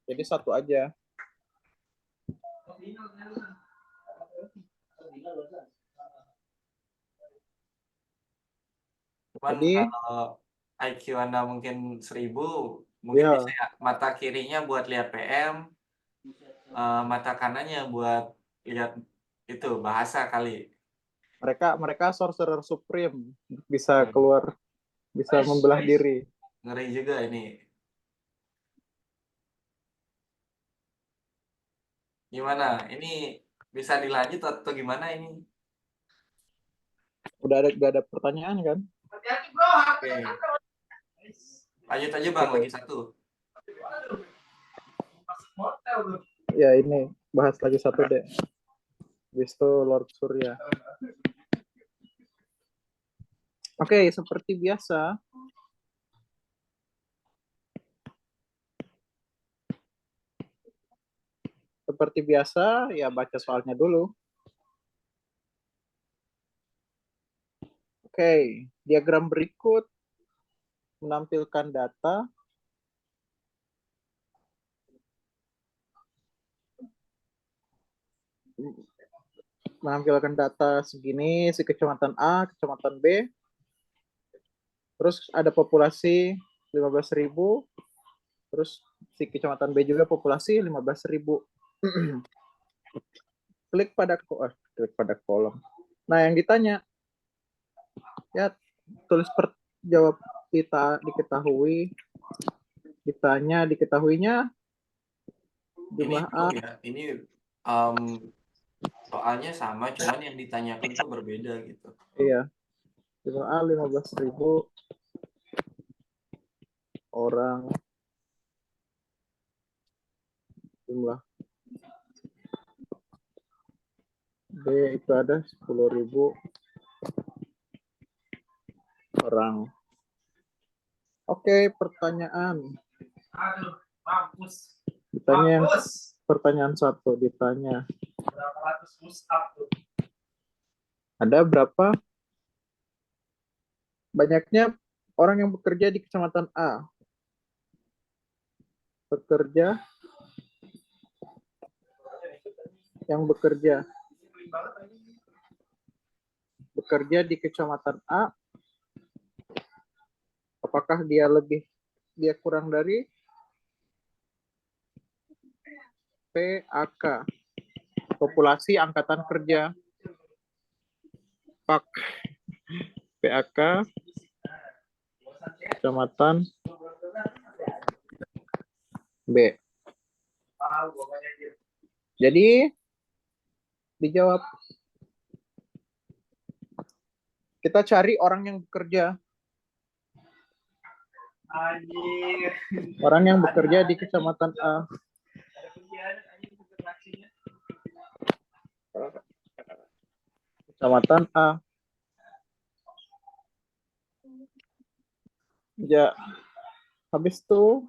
Jadi satu aja.
Cuman
Jadi,
kalau IQ Anda mungkin 1000, mungkin
ya
bisa ya mata kirinya buat lihat PM, mata kanannya buat lihat itu bahasa kali.
mereka sorcerer supreme, bisa
Hmm,
keluar, bisa membelah diri.
ngeri juga ini. Gimana? Ini bisa dilanjut atau gimana ini?
Gak ada pertanyaan kan?
Oke, lanjut aja Bang, lagi satu.
Ya ini bahas lagi satu deh. Habis itu Lord Surya. Oke, seperti biasa. Seperti biasa, ya baca soalnya dulu. Oke, diagram berikut menampilkan data segini, si kecamatan A, kecamatan B. Terus ada populasi 15.000. Terus si kecamatan B juga populasi 15.000. Klik pada kolom. Nah, yang ditanya, ya tulis jawab diketahui, ditanya diketahuinya
Ini
jumlah A.
belum ya. Ini soalnya sama, cuman yang ditanyakan tuh berbeda gitu.
Iya, jumlah A 15.000 orang jumlah B itu ada 10.000 orang. Oke, pertanyaan.
Aduh, mampus.
Ditanya yang
Mampus.
pertanyaan 1 ditanya.
Berapa ratus push up tuh?
Ada berapa banyaknya orang yang bekerja di kecamatan A? Bekerja yang bekerja di kecamatan A, apakah dia kurang dari PAK, populasi angkatan kerja. PAK, PAK kecamatan B. Jadi dijawab. Kita cari orang yang bekerja.
Anjir.
Orang yang bekerja di kecamatan A.
Ada pengkhianat anjing untuk aksinya.
Kecamatan A. Ya, habis itu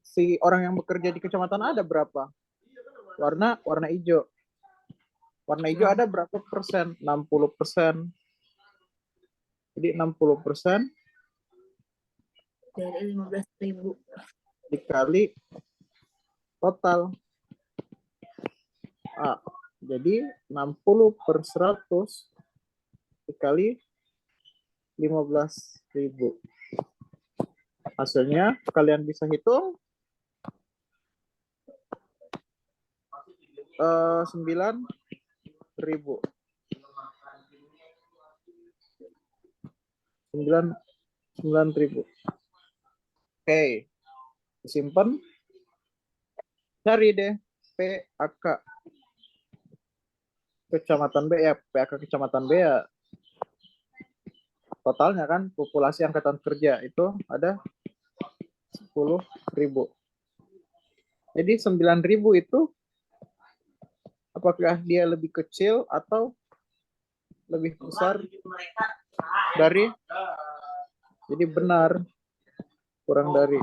si orang yang bekerja di kecamatan A ada berapa? Warna hijau. Warna hijau ada berapa persen? 60%. Jadi 60%
dari 15.000
dikali total A. Jadi 60/100 dikali 15.000. Hasilnya kalian bisa hitung 9.000. 9.000. Oke, disimpan. Cari deh PAK kecamatan B ya. PAK kecamatan B ya. Totalnya kan populasi angkatan kerja itu ada 10.000. Jadi 9.000 itu apakah dia lebih kecil atau lebih besar dari? Jadi benar, kurang dari.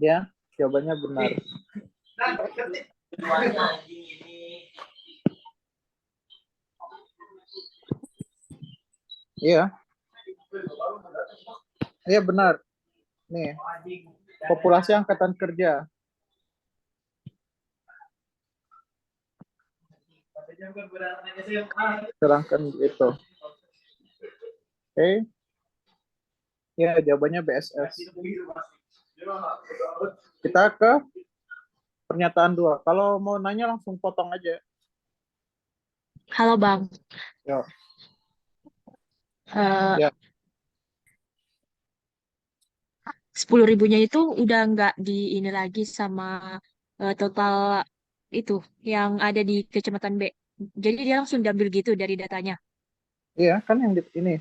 Ya, jawabannya benar. Iya. Iya benar. Nih, populasi angkatan kerja. Serangkan itu. Oke. Ya, jawabannya BSS. Kita ke pernyataan 2. Kalau mau nanya langsung potong aja.
Halo Bang.
Yo.
Eh,
Ya.
10.000-nya itu udah nggak di ini lagi sama total itu yang ada di kecamatan B. Jadi dia langsung diambil gitu dari datanya.
Iya, kan ini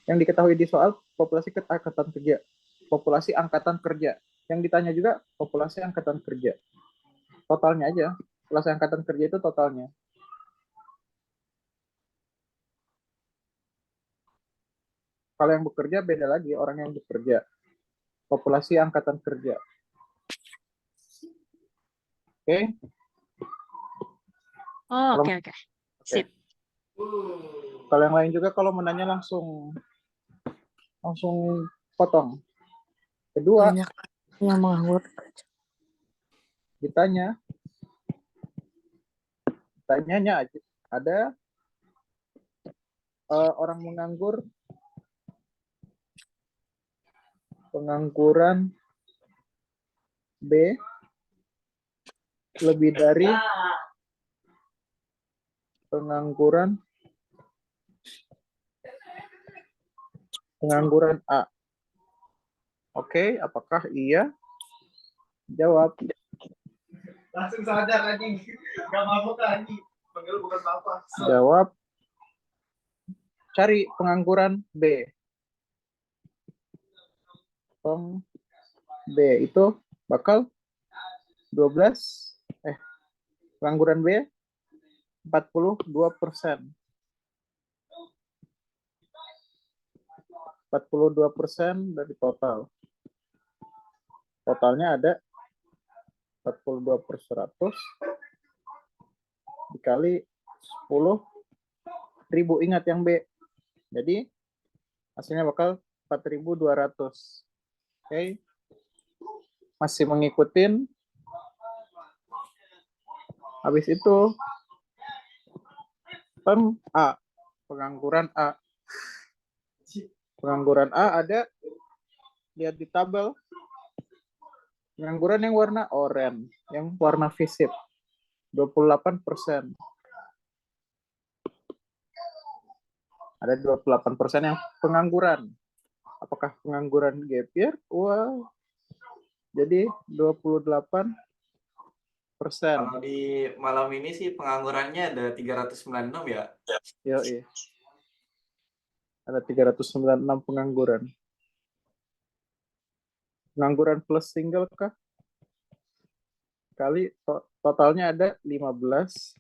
yang diketahui di soal populasi angkatan kerja. Populasi angkatan kerja. Yang ditanya juga populasi angkatan kerja. Totalnya aja. Populasi angkatan kerja itu totalnya. Kalau yang bekerja beda lagi, orang yang bekerja. Populasi angkatan kerja. Oke.
Oh, oke. Sip.
Kalau yang lain juga kalau menanya langsung potong. Kedua,
Banyak yang menganggur.
tanyanya ada orang menganggur, pengangguran B lebih dari pengangguran A. Oke, apakah iya? Jawab.
Langsung sadar anjing. Gak mabuk anjing. Panggil bukan apa.
Jawab. Cari pengangguran B. B itu bakal 12, pengangguran B 42%. 42% dari total. Totalnya ada 42/100 dikali 10.000. Ingat yang B. Jadi hasilnya bakal 4.200. Oke. Masih mengikutin. Habis itu A, pengangguran A. Pengangguran A ada, lihat di tabel, pengangguran yang warna oranye, yang warna visip, 28%. Ada 28% yang pengangguran. Apakah pengangguran gap year? Wah, jadi 28%.
Kalau di malam ini sih penganggurannya ada 396 ya.
Yoi. Ada 396 pengangguran. Pengangguran plus single kah? Kali totalnya ada 15.000.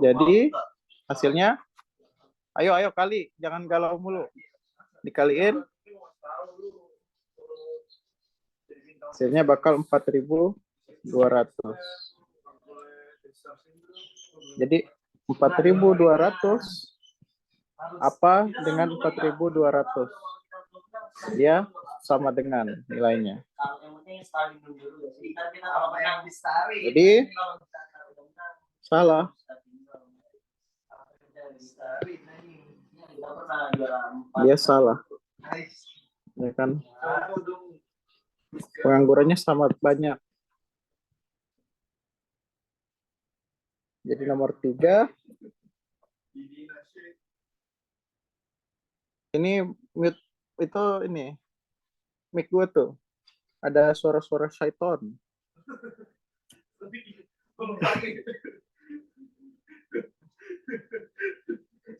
Jadi hasilnya, ayo kali, jangan galau mulu. Dikaliin, hasilnya bakal 4.200. Jadi 4.200 apa dengan 4.200? Dia sama dengan nilainya. Jadi salah. Dia salah. Ya kan? Penganggurannya sama banyak. Jadi nomor 3. Ini mute itu ini. Mic gue tuh. Ada suara-suara syaiton.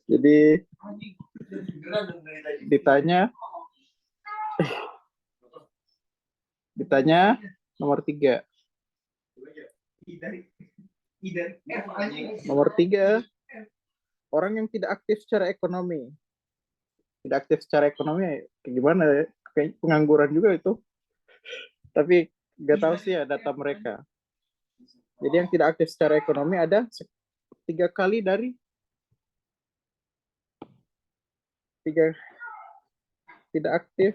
Jadi ditanya nomor 3. Nomor 3, orang yang tidak aktif secara ekonomi. Tidak aktif secara ekonomi kayak gimana ya? Kayak pengangguran juga itu. Tapi nggak tahu sih ya data mereka. Jadi yang tidak aktif secara ekonomi ada 3 kali dari 3 tidak aktif.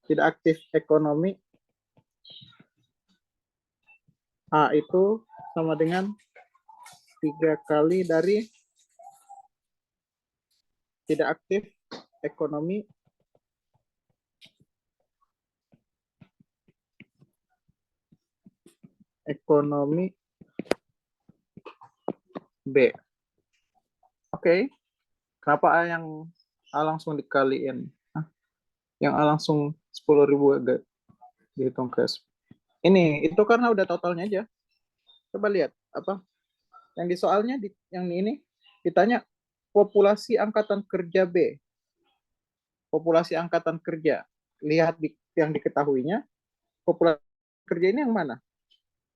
Tidak aktif ekonomi. A itu sama dengan 3 kali dari tidak aktif ekonomi B. Oke. Kenapa A yang A langsung dikaliin? Yang A langsung 10.000 agak dihitung ke ini, itu karena udah totalnya aja. Coba lihat apa yang di soalnya yang ini ditanya populasi angkatan kerja B. Populasi angkatan kerja. Lihat yang diketahuinya, populasi kerja ini yang mana?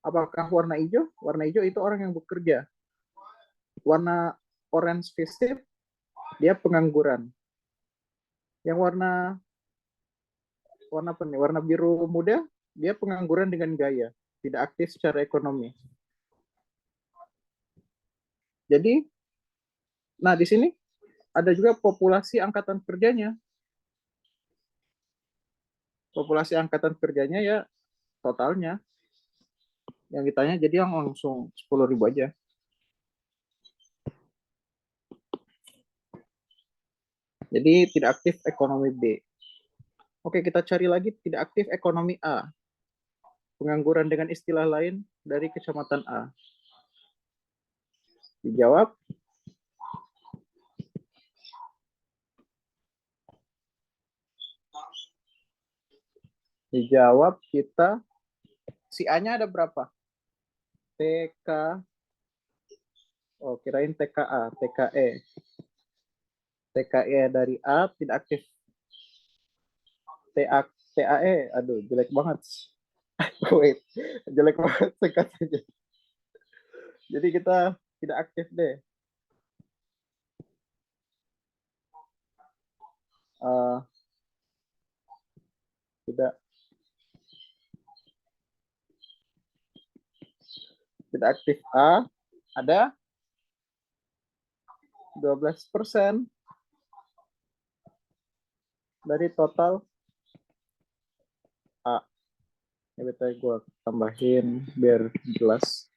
Apakah warna hijau? Warna hijau itu orang yang bekerja. Warna orange visip, dia pengangguran. Yang warna apa nih? Warna biru muda, dia pengangguran dengan gaya, tidak aktif secara ekonomi. Jadi, nah di sini ada juga populasi angkatan kerjanya. Populasi angkatan kerjanya ya totalnya. Yang ditanya jadi yang langsung 10.000 aja. Jadi tidak aktif ekonomi B. Oke, kita cari lagi tidak aktif ekonomi A. Pengangguran dengan istilah lain dari kecamatan A. Dijawab. Dijawab kita. Si A-nya ada berapa? TK. Oh, kirain TKA, TKE. TKE dari A tidak aktif. TAE, aduh jelek banget. Wait, jelek banget singkat saja. Jadi kita tidak aktif deh. Tidak aktif A ada 12% dari total A. Ini gue tambahin biar jelas.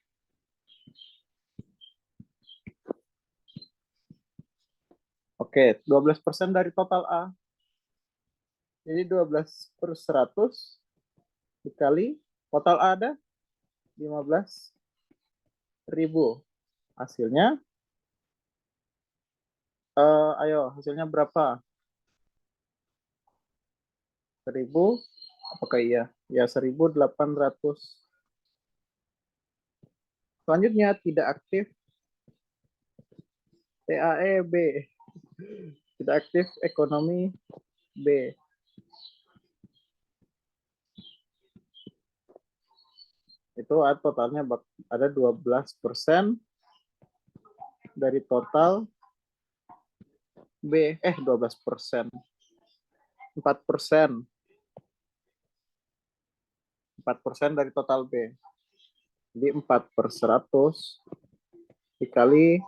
Oke, 12% dari total A. Jadi 12/100 dikali total A ada 15.000. Hasilnya, ayo hasilnya berapa? 1.000, apakah iya? Ya 1.800. Selanjutnya tidak aktif TAEB. Tidak aktif ekonomi B. Itu totalnya ada 12% dari total B. 12%. 4%. 4% dari total B. Jadi 4/100 dikali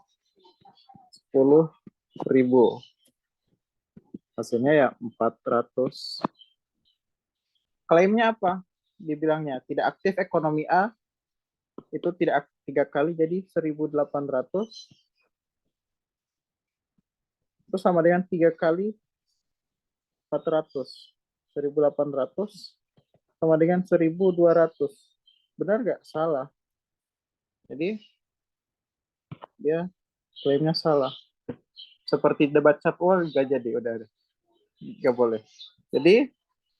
10.000. Hasilnya ya 400. Klaimnya apa? Dibilangnya tidak aktif ekonomi A, itu tidak 3 kali, jadi 1.800. Itu sama dengan 3 kali 400. 1.800 sama dengan 1.200. Benar nggak? Salah. Jadi dia klaimnya salah. Seperti debat capwal nggak jadi, udah nggak boleh. Jadi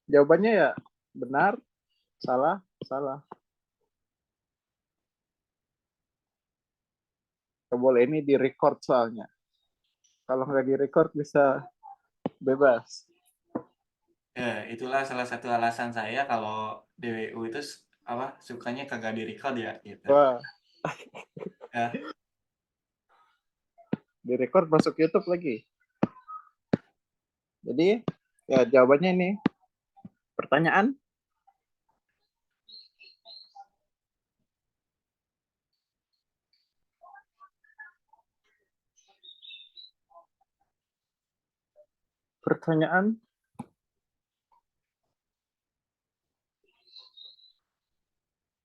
jawabannya ya benar, salah, salah. Nggak boleh, ini di record soalnya. Kalau nggak di record bisa bebas.
Ya, itulah salah satu alasan saya kalau DWU itu sukanya kagak di record ya gitu.
Wah,
Ya.
di record masuk YouTube lagi. Jadi ya jawabannya ini. Pertanyaan? Pertanyaan?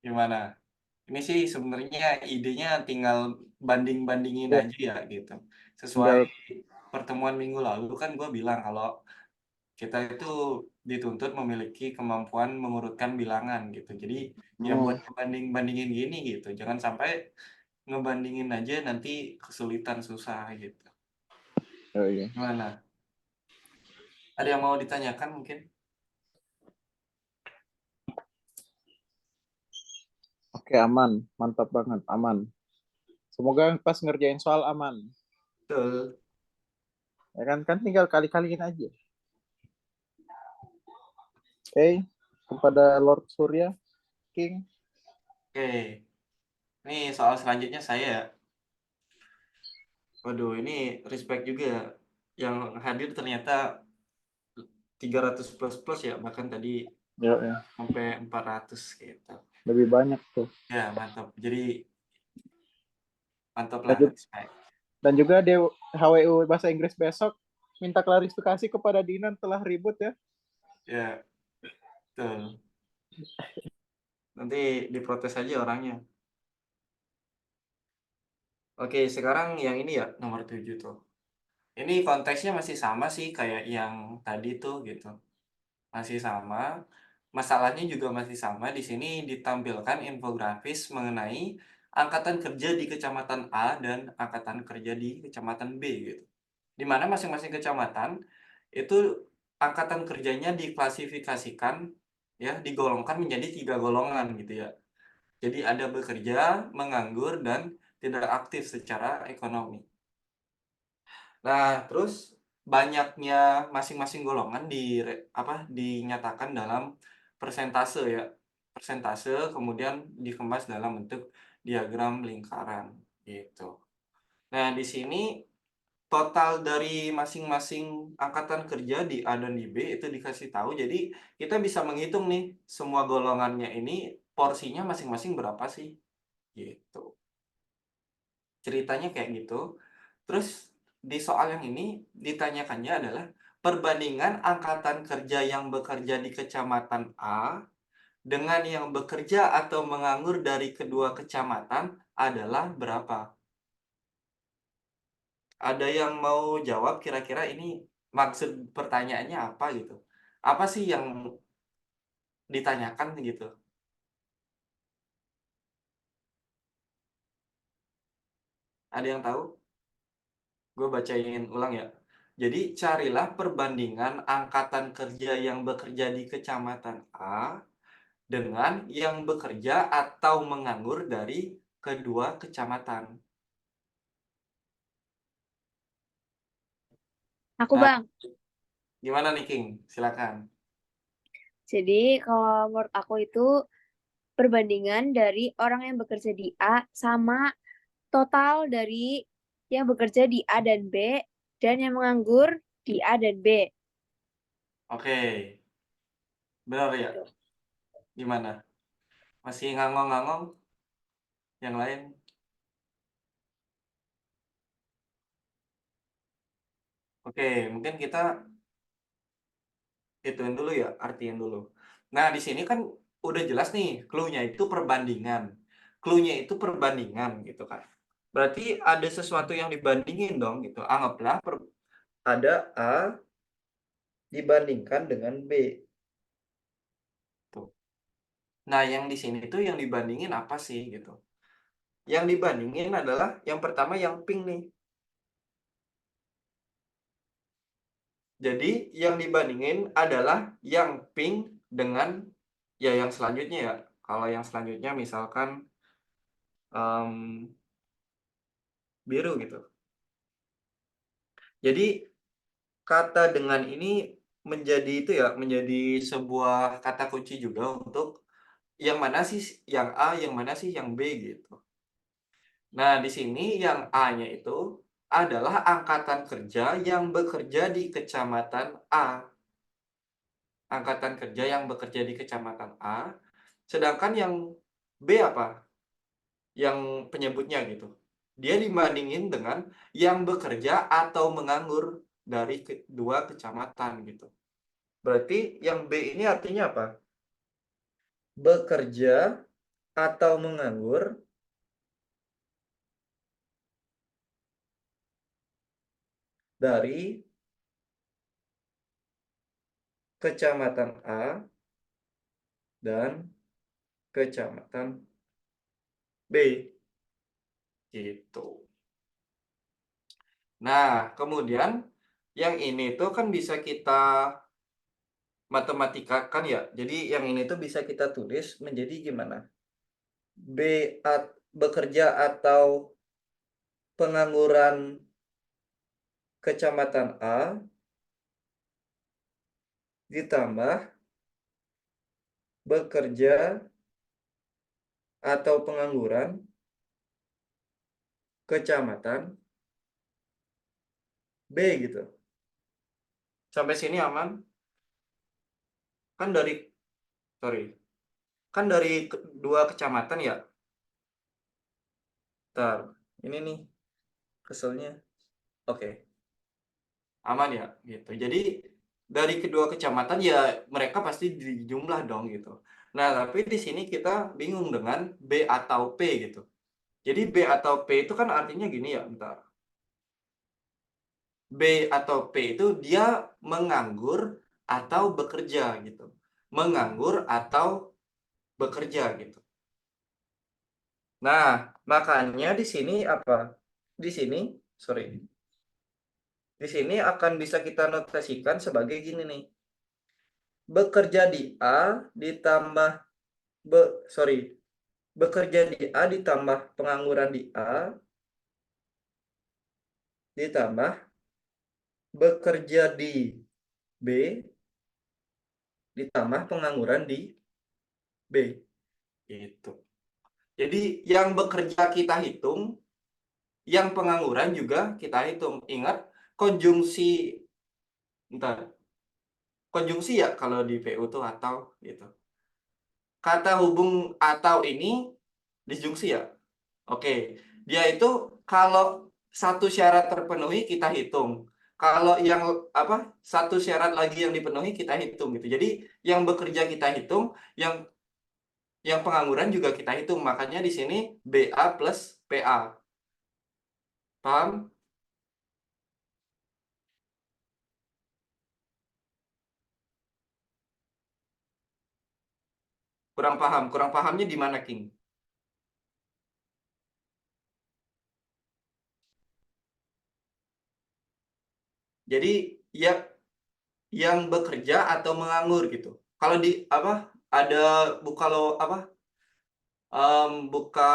Gimana? Ini sih sebenarnya idenya tinggal banding-bandingin
Ya,
aja ya gitu. Sesuai
tinggal
pertemuan minggu lalu kan gue bilang kalau kita itu dituntut memiliki kemampuan mengurutkan bilangan gitu. Jadi ya buat ngebanding-bandingin gini gitu. Jangan sampai ngebandingin aja nanti kesulitan, susah gitu.
oh, iya.
Gimana? Ada yang mau ditanyakan mungkin?
Oke, aman. Mantap banget, aman. Semoga pas ngerjain soal aman.
Betul.
Ya kan tinggal kali-kaliin aja. Oke, kepada Lord Surya, King.
Oke. Ini soal selanjutnya saya. Waduh, ini respect juga. Yang hadir ternyata 300 plus ya, bahkan tadi
Ya.
sampai 400 gitu.
Lebih banyak tuh.
Ya, mantap. Jadi mantap
Dan
lah,
juga,
respect.
dan juga di HWU Bahasa Inggris besok minta klarifikasi kepada Dinan telah ribut ya.
Ya, betul. Nanti diprotes aja orangnya. Oke, sekarang yang ini ya, nomor 7 tuh. Ini konteksnya masih sama sih kayak yang tadi tuh gitu. Masih sama. Masalahnya juga masih sama. Di sini ditampilkan infografis mengenai angkatan kerja di kecamatan A dan angkatan kerja di kecamatan B gitu. Di mana masing-masing kecamatan itu angkatan kerjanya diklasifikasikan ya, digolongkan menjadi 3 golongan gitu ya. Jadi ada bekerja, menganggur, dan tidak aktif secara ekonomi. Nah, terus banyaknya masing-masing golongan dinyatakan dalam persentase ya. Persentase kemudian dikemas dalam bentuk diagram lingkaran gitu. Nah, di sini total dari masing-masing angkatan kerja di A dan di B itu dikasih tahu. Jadi kita bisa menghitung nih semua golongannya ini porsinya masing-masing berapa sih? Gitu. Ceritanya kayak gitu. Terus di soal yang ini ditanyakannya adalah perbandingan angkatan kerja yang bekerja di kecamatan A dengan yang bekerja atau menganggur dari kedua kecamatan adalah berapa? Ada yang mau jawab kira-kira ini maksud pertanyaannya apa gitu? Apa sih yang ditanyakan gitu? Ada yang tahu? Gue bacain ulang ya. Jadi carilah perbandingan angkatan kerja yang bekerja di kecamatan A dengan yang bekerja atau menganggur dari kedua kecamatan.
Aku
Nah,
Bang.
gimana nih King? Silakan.
Jadi kalau menurut aku itu perbandingan dari orang yang bekerja di A sama total dari yang bekerja di A dan B dan yang menganggur di A dan B.
Oke, benar ya? Gimana? Masih ngangong-ngangong? Yang lain? Oke, mungkin kita ituin dulu ya, artiin dulu. Nah, di sini kan udah jelas nih, clue-nya itu perbandingan. Clue-nya itu perbandingan gitu kan. Berarti ada sesuatu yang dibandingin dong gitu. Anggaplah ada A dibandingkan dengan B. Tuh. Nah, yang di sini tuh yang dibandingin apa sih gitu. Yang dibandingin adalah yang pertama yang pink nih. Jadi yang dibandingin adalah yang pink dengan ya yang selanjutnya ya. Kalau yang selanjutnya misalkan biru gitu. Jadi kata dengan ini menjadi itu ya, menjadi sebuah kata kunci juga untuk yang mana sih yang A, yang mana sih yang B gitu. Nah, di sini yang A-nya itu adalah angkatan kerja yang bekerja di kecamatan A. Angkatan kerja yang bekerja di kecamatan A. Sedangkan yang B apa? Yang penyebutnya gitu. Dia dibandingin dengan yang bekerja atau menganggur dari kedua kecamatan gitu. Berarti yang B ini artinya apa? Bekerja atau menganggur dari kecamatan A dan kecamatan B gitu. Nah, kemudian yang ini tuh kan bisa kita matematikakan ya. Jadi yang ini tuh bisa kita tulis menjadi gimana? Bekerja atau pengangguran kecamatan A ditambah bekerja atau pengangguran kecamatan B gitu. Sampai sini aman? Kan dari dua kecamatan ya. Bentar, ini nih keselnya. Oke. Aman ya gitu. Jadi dari kedua kecamatan ya mereka pasti dijumlah dong gitu. Nah, tapi di sini kita bingung dengan B atau P gitu. Jadi B atau P itu kan artinya gini ya, bentar. B atau P itu dia menganggur atau bekerja gitu. Menganggur atau bekerja gitu. Nah, makanya di sini apa? Di sini, sorry. Di sini akan bisa kita notasikan sebagai gini nih. Bekerja di A ditambah bekerja di A ditambah pengangguran di A ditambah bekerja di B ditambah pengangguran di B. Gitu. Jadi yang bekerja kita hitung, yang pengangguran juga kita hitung. Ingat konjungsi, konjungsi ya kalau di PU tuh atau gitu. Kata hubung atau ini disjungsi ya. Oke, dia itu kalau satu syarat terpenuhi kita hitung. Kalau yang satu syarat lagi yang dipenuhi kita hitung gitu. Jadi yang bekerja kita hitung, yang pengangguran juga kita hitung. Makanya di sini BA plus PA. Paham? Kurang paham. Kurang pahamnya di mana, King? Jadi ya yang bekerja atau menganggur gitu. Kalau di ada kalau buka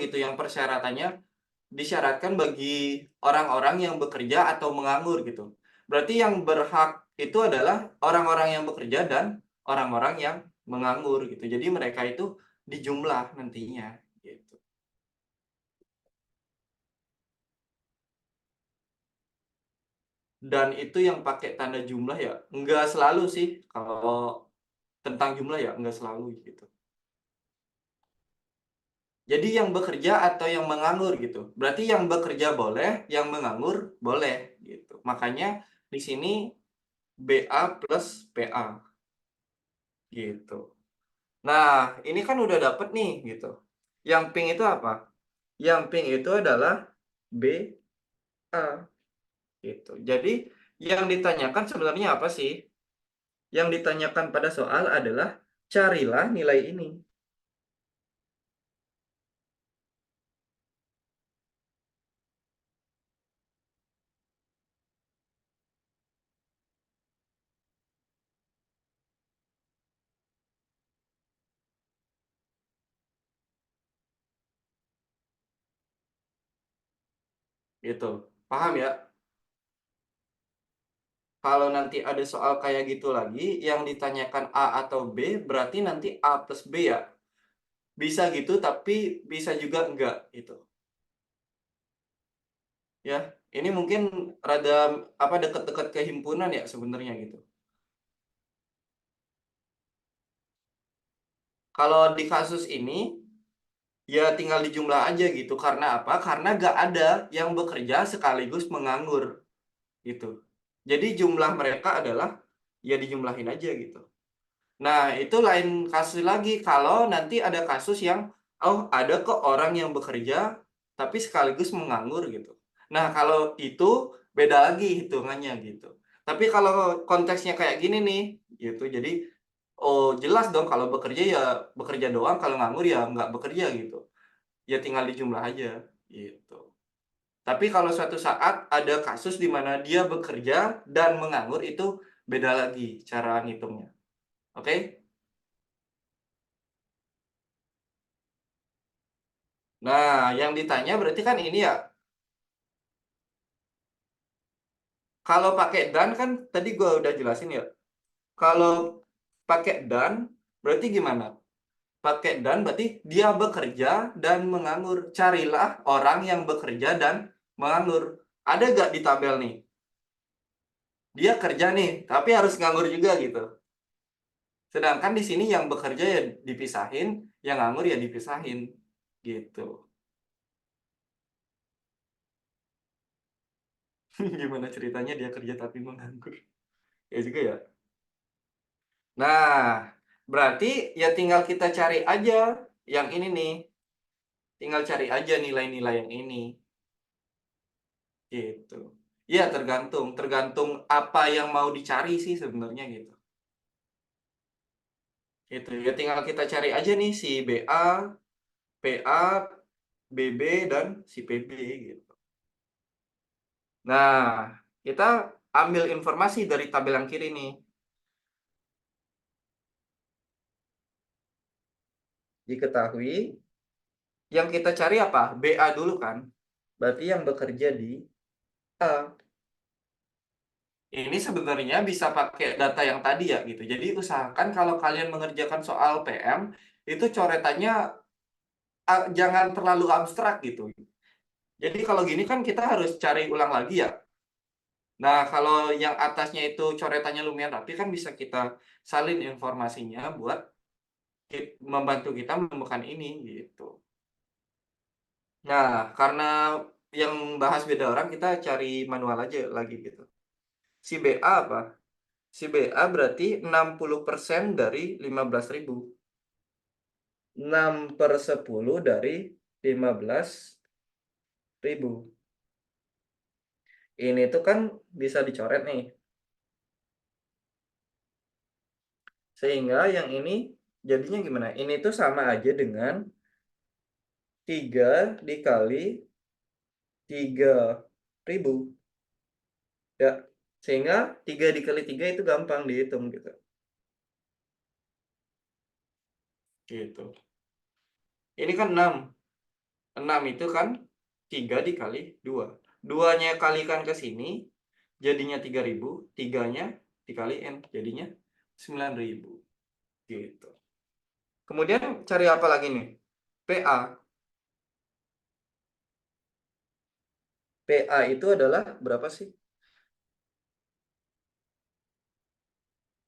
gitu yang persyaratannya disyaratkan bagi orang-orang yang bekerja atau menganggur gitu. Berarti yang berhak itu adalah orang-orang yang bekerja dan orang-orang yang menganggur gitu. Jadi mereka itu dijumlah nantinya gitu. Dan itu yang pakai tanda jumlah ya, enggak selalu sih. Kalau tentang jumlah ya enggak selalu gitu. Jadi yang bekerja atau yang menganggur gitu. Berarti yang bekerja boleh, yang menganggur boleh gitu. Makanya di sini BA plus PA gitu. Nah, ini kan udah dapet nih gitu. Yang pink itu apa? Yang pink itu adalah BA gitu. Jadi yang ditanyakan sebenarnya apa sih? Yang ditanyakan pada soal adalah carilah nilai ini. Gitu. Paham ya? Kalau nanti ada soal kayak gitu lagi, yang ditanyakan A atau B, berarti nanti A plus B ya. Bisa gitu, tapi bisa juga enggak gitu. Ya, ini mungkin rada dekat-dekat ke himpunan ya sebenarnya gitu. Kalau di kasus ini, ya tinggal dijumlah aja gitu. Karena apa? Karena nggak ada yang bekerja sekaligus menganggur gitu. Jadi jumlah mereka adalah ya dijumlahin aja gitu. Nah, itu lain kasus lagi kalau nanti ada kasus yang ada kok orang yang bekerja tapi sekaligus menganggur gitu. Nah, kalau itu beda lagi hitungannya gitu. Tapi kalau konteksnya kayak gini nih gitu. Jadi jelas dong kalau bekerja ya bekerja doang, kalau nganggur ya nggak bekerja gitu. Ya tinggal dijumlah aja gitu. Tapi kalau suatu saat ada kasus di mana dia bekerja dan menganggur itu beda lagi cara ngitungnya. Oke? Nah, yang ditanya berarti kan ini ya. Kalau pakai dan kan tadi gue udah jelasin ya. Kalau pakai dan berarti gimana? Pakai dan berarti dia bekerja dan menganggur. Carilah orang yang bekerja dan menganggur. Ada gak di tabel nih? Dia kerja nih, tapi harus nganggur juga gitu. Sedangkan di sini yang bekerja ya dipisahin, yang nganggur ya dipisahin gitu. Gimana ceritanya dia kerja tapi menganggur? Ya juga ya. Nah, berarti ya tinggal kita cari aja yang ini nih. Tinggal cari aja nilai-nilai yang ini. Gitu. Ya, tergantung apa yang mau dicari sih sebenarnya gitu. Gitu. Ya tinggal kita cari aja nih si BA, PA, BB dan si PB gitu. Nah, kita ambil informasi dari tabel yang kiri nih. Diketahui yang kita cari apa? BA dulu kan. Berarti yang bekerja di A. Ini sebenarnya bisa pakai data yang tadi ya gitu. Jadi usahakan kalau kalian mengerjakan soal PM itu coretannya jangan terlalu abstrak gitu. Jadi kalau gini kan kita harus cari ulang lagi ya. Nah, kalau yang atasnya itu coretannya lumayan rapi kan bisa kita salin informasinya buat membantu kita menemukan ini gitu. Nah, karena yang bahas beda orang kita cari manual aja lagi gitu. Si BA apa? Si BA berarti 60% dari 15.000. 6/10 dari 15.000. Ini tuh kan bisa dicoret nih. Sehingga yang ini jadinya gimana? Ini tuh sama aja dengan 3 dikali 3.000. Ya, sehingga 3 dikali 3 itu gampang dihitung gitu. Gitu. Ini kan 6. 6 itu kan 3 dikali 2. 2-nya kalikan ke sini, jadinya 3.000. 3-nya dikaliin, jadinya 9.000. Gitu. Kemudian cari apa lagi nih? PA. PA itu adalah berapa sih?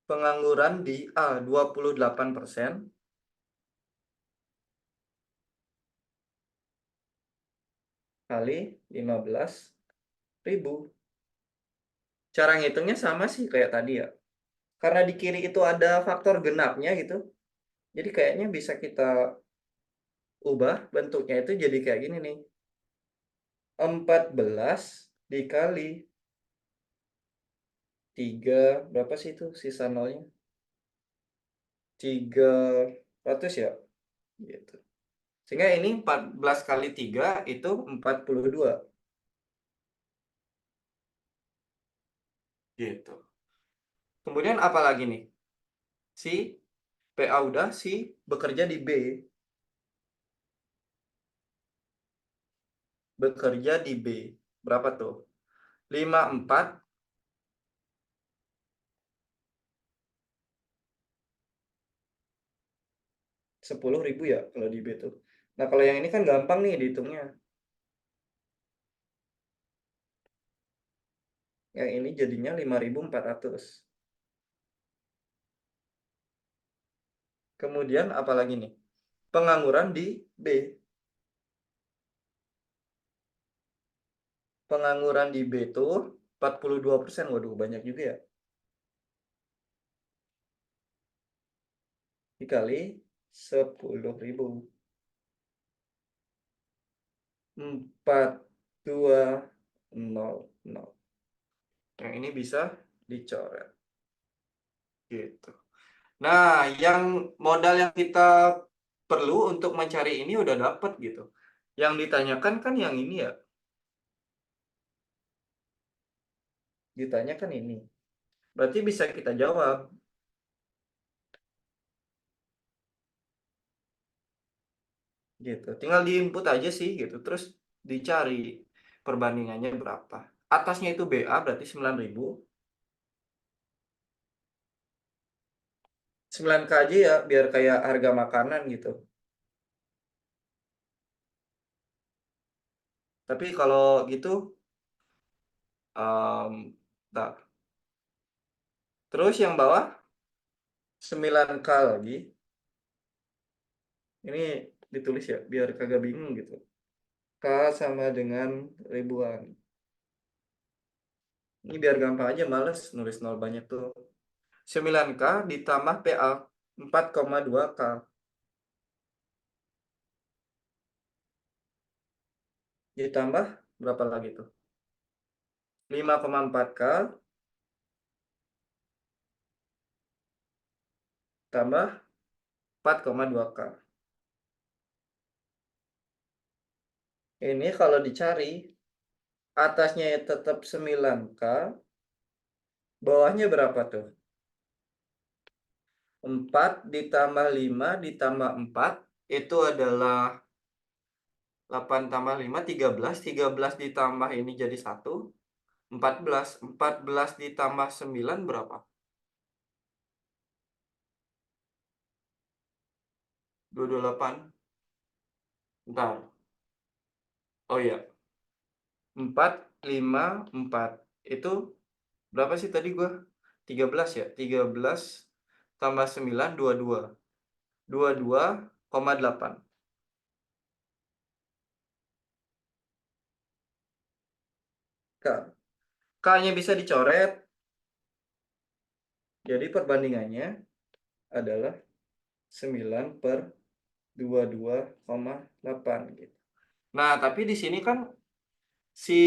Pengangguran di A 28% kali 15.000. Cara ngitungnya sama sih kayak tadi ya. Karena di kiri itu ada faktor genapnya gitu. Jadi kayaknya bisa kita ubah bentuknya itu jadi kayak gini nih. 14 dikali 3, berapa sih itu sisa nolnya? 300 ya? Gitu. Sehingga ini 14 kali 3 itu 42. Gitu. Kemudian apa lagi nih? Si PA udah, si bekerja di B. Bekerja di B. Berapa tuh? 54 10.000 ya kalau di B tuh. Nah, kalau yang ini kan gampang nih dihitungnya. Yang ini jadinya 5.400. Kemudian apa lagi nih? Pengangguran di B. Pengangguran di B tuh 42%. Waduh, banyak juga ya. Dikali 10.000. 4200. Yang ini bisa dicoret. Gitu. Nah, yang modal yang kita perlu untuk mencari ini udah dapat gitu. Yang ditanyakan kan yang ini ya. Ditanyakan ini. Berarti bisa kita jawab. Gitu. Tinggal diinput aja sih gitu. Terus dicari perbandingannya berapa. Atasnya itu BA berarti 9.000. 9K aja ya biar kayak harga makanan gitu. Tapi kalau gitu bentar. Terus yang bawah 9K lagi. Ini ditulis ya biar kagak bingung gitu. K sama dengan ribuan. Ini biar gampang aja, males nulis nol banyak tuh. 9K ditambah PA 4,2K. Ditambah berapa lagi tuh? 5,4K tambah 4,2K. Ini kalau dicari, atasnya tetap 9K, bawahnya berapa tuh? 4 ditambah 5 ditambah 4, itu adalah 8 tambah 5, 13. 13 ditambah ini jadi 1. 14 ditambah 9 berapa? 228. Bentar. Oh iya. 4, 5, 4. Itu berapa sih tadi gua? 13 ya? 13 tambah 9, 22. 22,8. K. K-nya bisa dicoret. Jadi perbandingannya adalah 9/22,8 gitu. Nah, tapi di sini kan si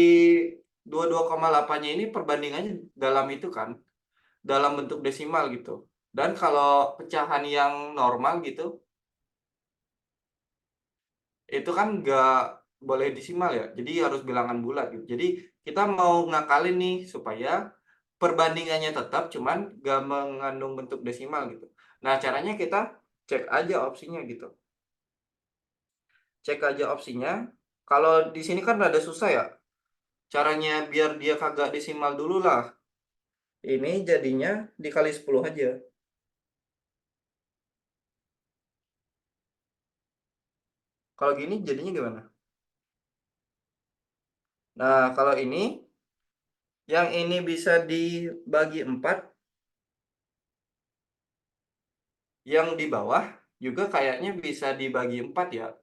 22,8-nya ini perbandingannya dalam itu kan, dalam bentuk desimal gitu. Dan kalau pecahan yang normal gitu, itu kan nggak boleh desimal ya, jadi harus bilangan bulat gitu. Jadi kita mau ngakalin nih supaya perbandingannya tetap, cuman nggak mengandung bentuk desimal gitu. Nah, caranya kita cek aja opsinya gitu. Cek aja opsinya. Kalau di sini kan rada susah ya. Caranya biar dia kagak desimal dulu lah. Ini jadinya dikali 10 aja. Kalau gini jadinya gimana? Nah, kalau ini, yang ini bisa dibagi 4, yang di bawah juga kayaknya bisa dibagi 4 ya.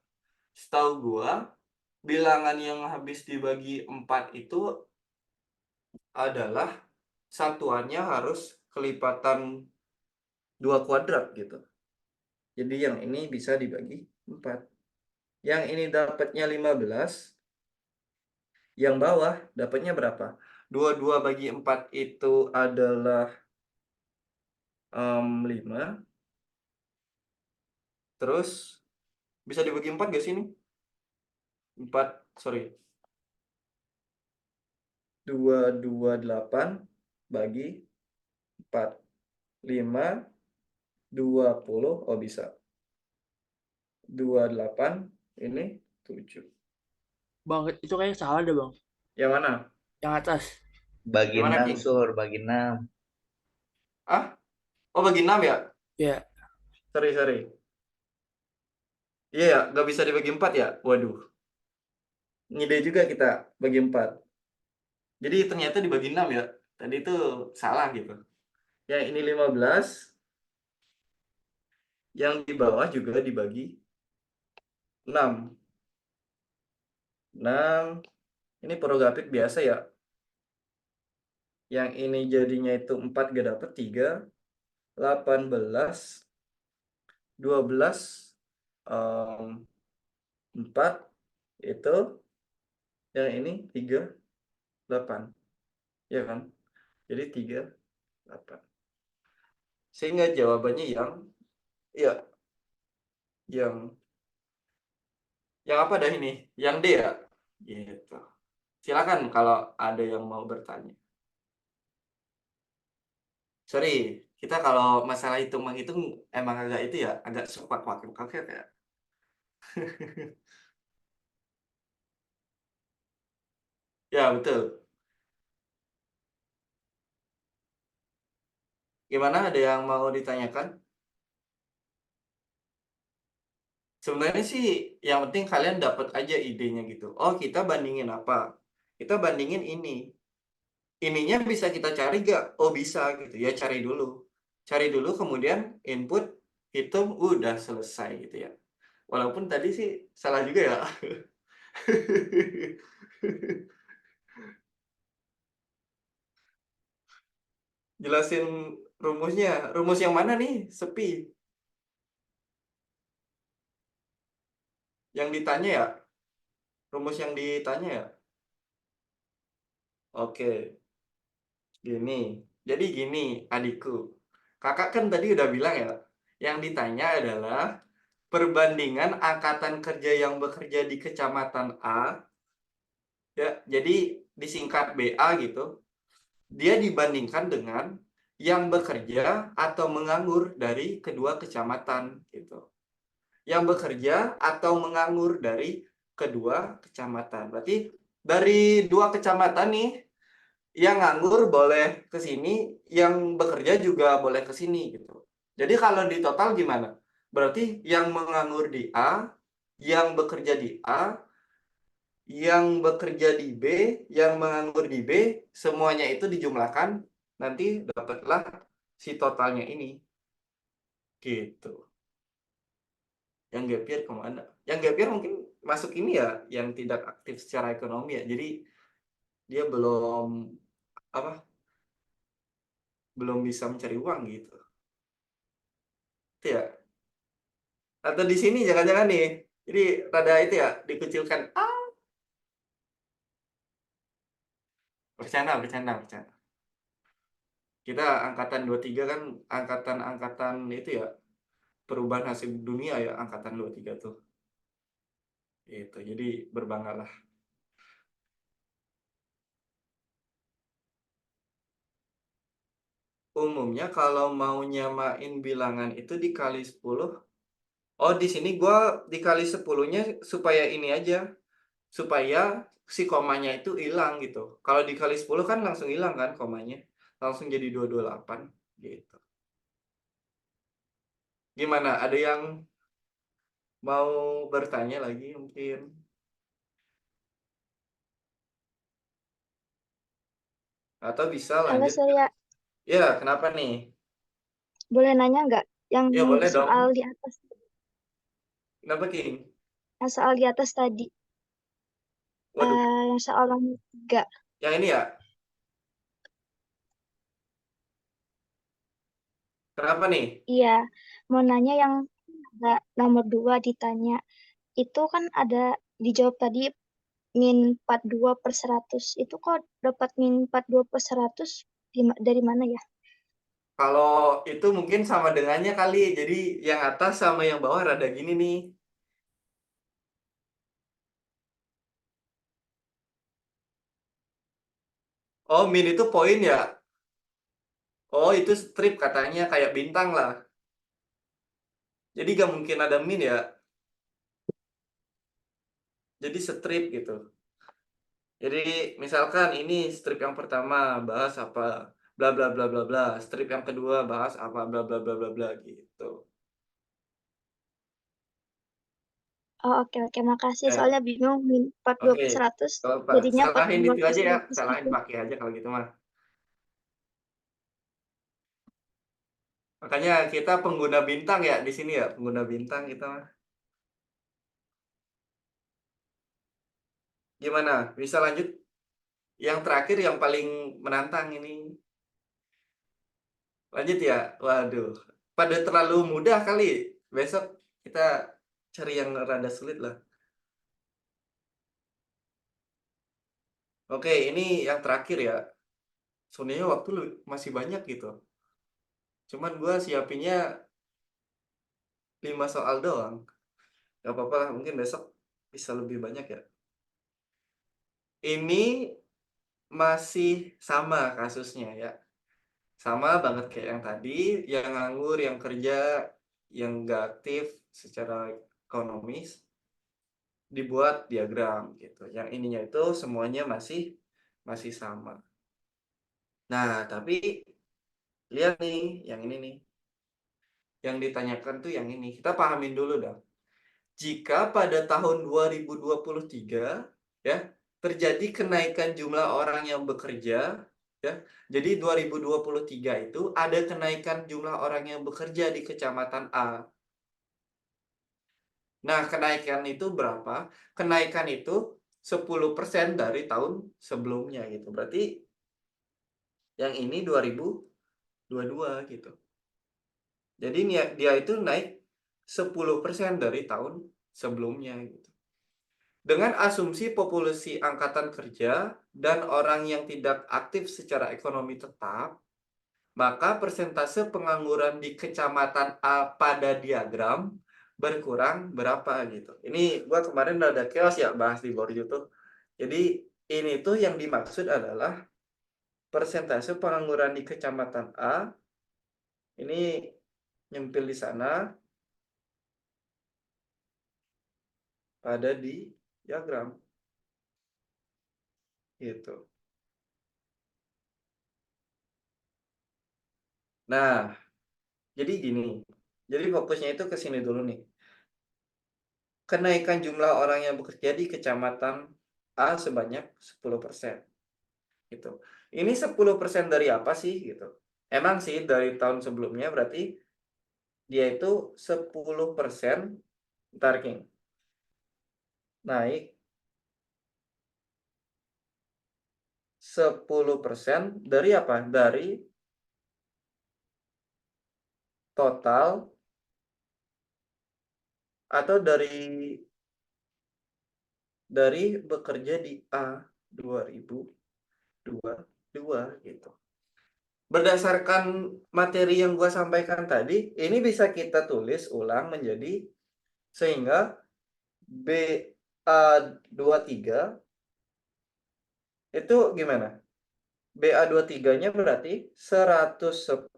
Setahu gua, bilangan yang habis dibagi 4 itu adalah satuannya harus kelipatan 2 kuadrat gitu. Jadi yang ini bisa dibagi 4. Yang ini dapatnya 15, yang bawah dapatnya berapa? 22 bagi 4 itu adalah 5. Terus bisa dibagi 4 gak sih ini? 4, sorry. 228 bagi 4. 5, 20, oh bisa. 28, ini 7.
Bang, itu kayaknya salah deh, Bang.
Yang mana?
Yang atas.
Bagi
Yang mana,
6,
King?
Sur, bagi 6.
Ah? Oh, bagi 6 ya?
Ya.
Sorry. Iya ya, gak bisa dibagi 4 ya? Waduh. Ngide juga kita bagi 4. Jadi ternyata dibagi 6 ya. Tadi itu salah gitu. Yang ini 15. Yang di bawah juga dibagi 6. 6. Ini prerogatif biasa ya. Yang ini jadinya itu 4 gak dapet 3. 18. 12. 4. Itu. Yang ini 3. 8. Ya kan? Jadi 3, 8. Sehingga jawabannya yang ya, yang apa dah ini? Yang D ya? Gitu. Silakan kalau ada yang mau bertanya. Sorry, kita kalau masalah hitung-menghitung emang agak itu ya, agak suka ya. Ya, betul. Gimana, ada yang mau ditanyakan? Sebenarnya sih yang penting kalian dapat aja idenya gitu. Oh, kita bandingin apa? Kita bandingin ini. Ininya bisa kita cari gak? Oh, bisa gitu ya, cari dulu. Cari dulu, kemudian input, hitung, udah selesai gitu ya. Walaupun tadi sih salah juga ya. Jelasin rumusnya. Rumus yang mana nih? Sepi. Yang ditanya ya? Rumus yang ditanya ya? Oke. Gini. Jadi gini, adikku. Kakak kan tadi udah bilang ya, yang ditanya adalah perbandingan angkatan kerja yang bekerja di kecamatan A, ya, jadi disingkat BA gitu, dia dibandingkan dengan yang bekerja atau menganggur dari kedua kecamatan gitu. Yang bekerja atau menganggur dari kedua kecamatan. Berarti dari 2 kecamatan nih, yang nganggur boleh ke sini, yang bekerja juga boleh ke sini gitu. Jadi kalau di total gimana? Berarti yang menganggur di A, yang bekerja di A, yang bekerja di B, yang menganggur di B, semuanya itu dijumlahkan, nanti dapatlah si totalnya ini. Gitu. Yang gap year kemana? Yang gap year mungkin masuk ini ya, yang tidak aktif secara ekonomi ya. Jadi dia belum apa? Belum bisa mencari uang gitu. Itu ya. Atau di sini jangan-jangan nih. Jadi rada itu ya, dikucilkan. Ah, bercanda, bercanda, bercanda. Kita angkatan 23 kan angkatan-angkatan itu ya, perubahan hasil dunia ya, angkatan 23 tuh. Itu. Jadi berbanggalah. Umumnya kalau mau nyamain bilangan itu dikali 10. Oh, di sini gua dikali 10-nya supaya ini aja. Supaya si komanya itu hilang gitu. Kalau dikali 10 kan langsung hilang kan komanya. Langsung jadi 228 gitu. Gimana? Ada yang mau bertanya lagi mungkin? Atau bisa
Halo
lanjut?
Surya,
Ya, kenapa nih?
boleh nanya nggak? Yang
Ya boleh dong.
soal di atas,
Kenapa King?
yang soal di atas tadi,
Waduh,
yang soal nomor 3.
yang ini ya? Kenapa nih?
Iya, mau nanya yang ada nomor 2 ditanya, itu kan ada dijawab tadi min 42/100. Itu kok dapat min 42/100 dari mana ya?
Kalau itu mungkin sama dengannya kali. Jadi yang atas sama yang bawah rada gini nih. Oh, min itu poin ya? Oh, itu strip katanya kayak bintang lah. Jadi gak mungkin ada min ya. Jadi strip gitu. Jadi misalkan ini strip yang pertama bahas apa bla bla bla bla bla. Strip yang kedua bahas apa bla bla bla bla bla gitu.
Oh, oke, makasih.
Ya,
Soalnya bingung min
oke.
42/100
Kalau
jadinya
salahin itu aja ya,
42/100
salahin
gitu.
pakai aja kalau gitu mah. Makanya kita pengguna bintang ya di sini ya, pengguna bintang kita mah. Gimana? Bisa lanjut yang terakhir yang paling menantang ini. Lanjut ya. Waduh. Pada terlalu mudah kali. Besok kita cari yang rada sulit lah. Oke, ini yang terakhir ya. Sebenarnya waktu masih banyak gitu. Cuman gue siapinnya 5 soal doang. Gak apa-apa lah, mungkin besok bisa lebih banyak ya. Ini masih sama kasusnya ya. Sama banget kayak yang tadi, yang nganggur, yang kerja, yang gak aktif secara ekonomis, dibuat diagram gitu. Yang ininya itu semuanya masih sama. Nah, tapi lihat nih, yang ini nih. Yang ditanyakan tuh yang ini. Kita pahamin dulu dong. Jika pada tahun 2023 ya terjadi kenaikan jumlah orang yang bekerja ya. Jadi 2023 itu ada kenaikan jumlah orang yang bekerja di kecamatan A. Nah, kenaikan itu berapa? Kenaikan itu 10% dari tahun sebelumnya gitu. Berarti yang ini 2022 gitu. Jadi dia itu naik 10% dari tahun sebelumnya gitu. Dengan asumsi populasi angkatan kerja dan orang yang tidak aktif secara ekonomi tetap, maka persentase pengangguran di kecamatan A pada diagram berkurang berapa gitu. Ini gua kemarin ada chaos ya bahas di Borju tuh. Jadi ini tuh yang dimaksud adalah persentase pengangguran di kecamatan A ini nyempil di sana pada di diagram gitu. Nah, jadi gini. Jadi fokusnya itu ke sini dulu nih. Kenaikan jumlah orang yang bekerja di kecamatan A sebanyak 10%. Gitu. Ini 10% dari apa sih gitu? Emang sih dari tahun sebelumnya berarti dia itu 10%, ntar King, naik 10% dari apa? Dari total atau dari bekerja di A 2022 gitu. Berdasarkan materi yang gua sampaikan tadi, ini bisa kita tulis ulang menjadi sehingga BA23 itu gimana? BA23-nya berarti 110%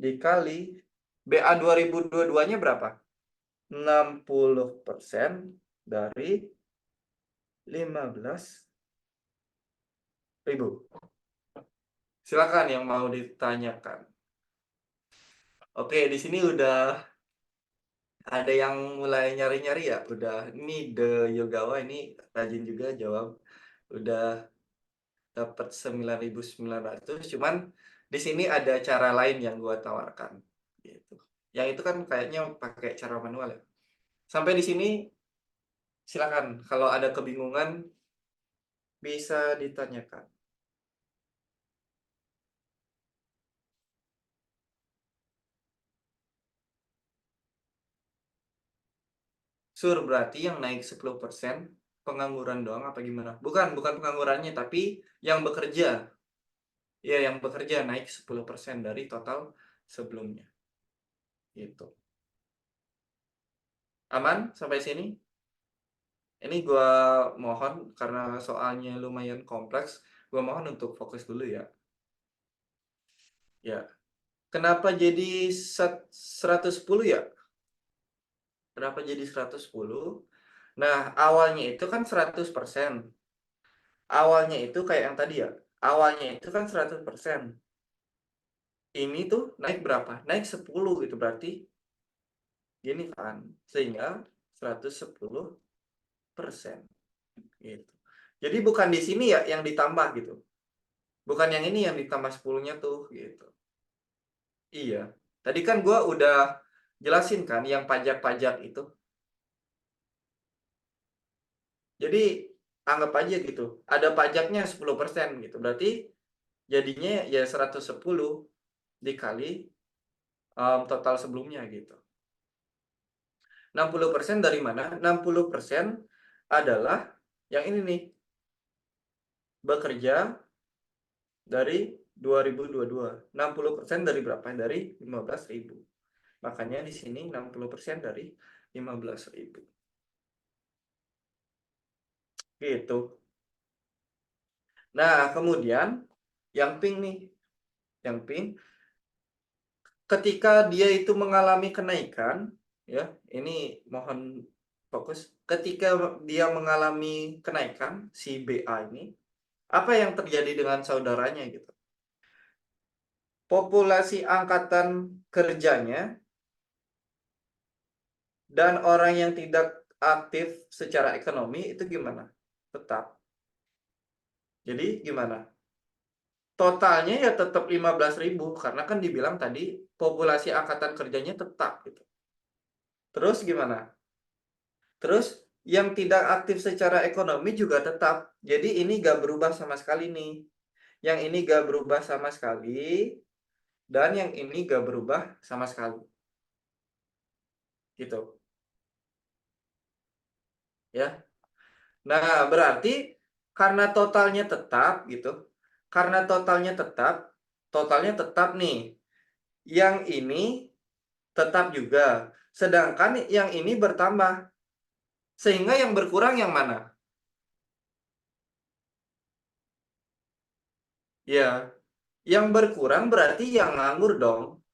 dikali BA 2022-nya berapa? 60% dari 15.000. Silakan yang mau ditanyakan. Oke, di sini udah ada yang mulai nyari-nyari ya. Udah, ini The Yogawa ini rajin juga jawab. Udah dapat 9.900. Cuman di sini ada cara lain yang gua tawarkan. Gitu. Yang itu kan kayaknya pakai cara manual ya. Sampai di sini silakan. Kalau ada kebingungan bisa ditanyakan. Sur, berarti yang naik 10% pengangguran doang apa gimana? Bukan penganggurannya, tapi yang bekerja. Ya, yang bekerja naik 10% dari total sebelumnya. Gitu. Aman sampai sini? Ini gua mohon karena soalnya lumayan kompleks, gua mohon untuk fokus dulu ya. Ya. Kenapa jadi 110 ya? Kenapa jadi 110? Nah, awalnya itu kan 100%. Awalnya itu kayak yang tadi ya. Awalnya itu kan 100%. Ini tuh naik berapa? Naik 10 gitu berarti gini kan. Sehingga 110% gitu. Jadi bukan di sini ya yang ditambah gitu. Bukan yang ini yang ditambah 10-nya tuh gitu. Iya. Tadi kan gua udah jelasin kan yang pajak-pajak itu. Jadi anggap aja gitu. Ada pajaknya 10% gitu. Berarti jadinya ya 110 dikali total sebelumnya gitu. 60% dari mana? 60% adalah yang ini nih. Bekerja dari 2022. 60% dari berapa? Dari 15.000. Makanya di sini 60% dari 15.000. Gitu. Nah, kemudian yang pink nih. Yang pink ketika dia itu mengalami kenaikan, ya, ini mohon fokus. Ketika dia mengalami kenaikan si BA ini, apa yang terjadi dengan saudaranya gitu? Populasi angkatan kerjanya dan orang yang tidak aktif secara ekonomi itu gimana? Tetap. Jadi gimana? Totalnya ya tetap 15.000 karena kan dibilang tadi populasi angkatan kerjanya tetap gitu. Terus gimana? Terus yang tidak aktif secara ekonomi juga tetap. Jadi ini gak berubah sama sekali nih. Yang ini gak berubah sama sekali. Dan yang ini gak berubah sama sekali. Gitu. Ya. Nah, berarti karena totalnya tetap gitu. Karena totalnya tetap nih. Yang ini tetap juga. Sedangkan yang ini bertambah. Sehingga yang berkurang yang mana? Ya, yang berkurang berarti yang nganggur dong.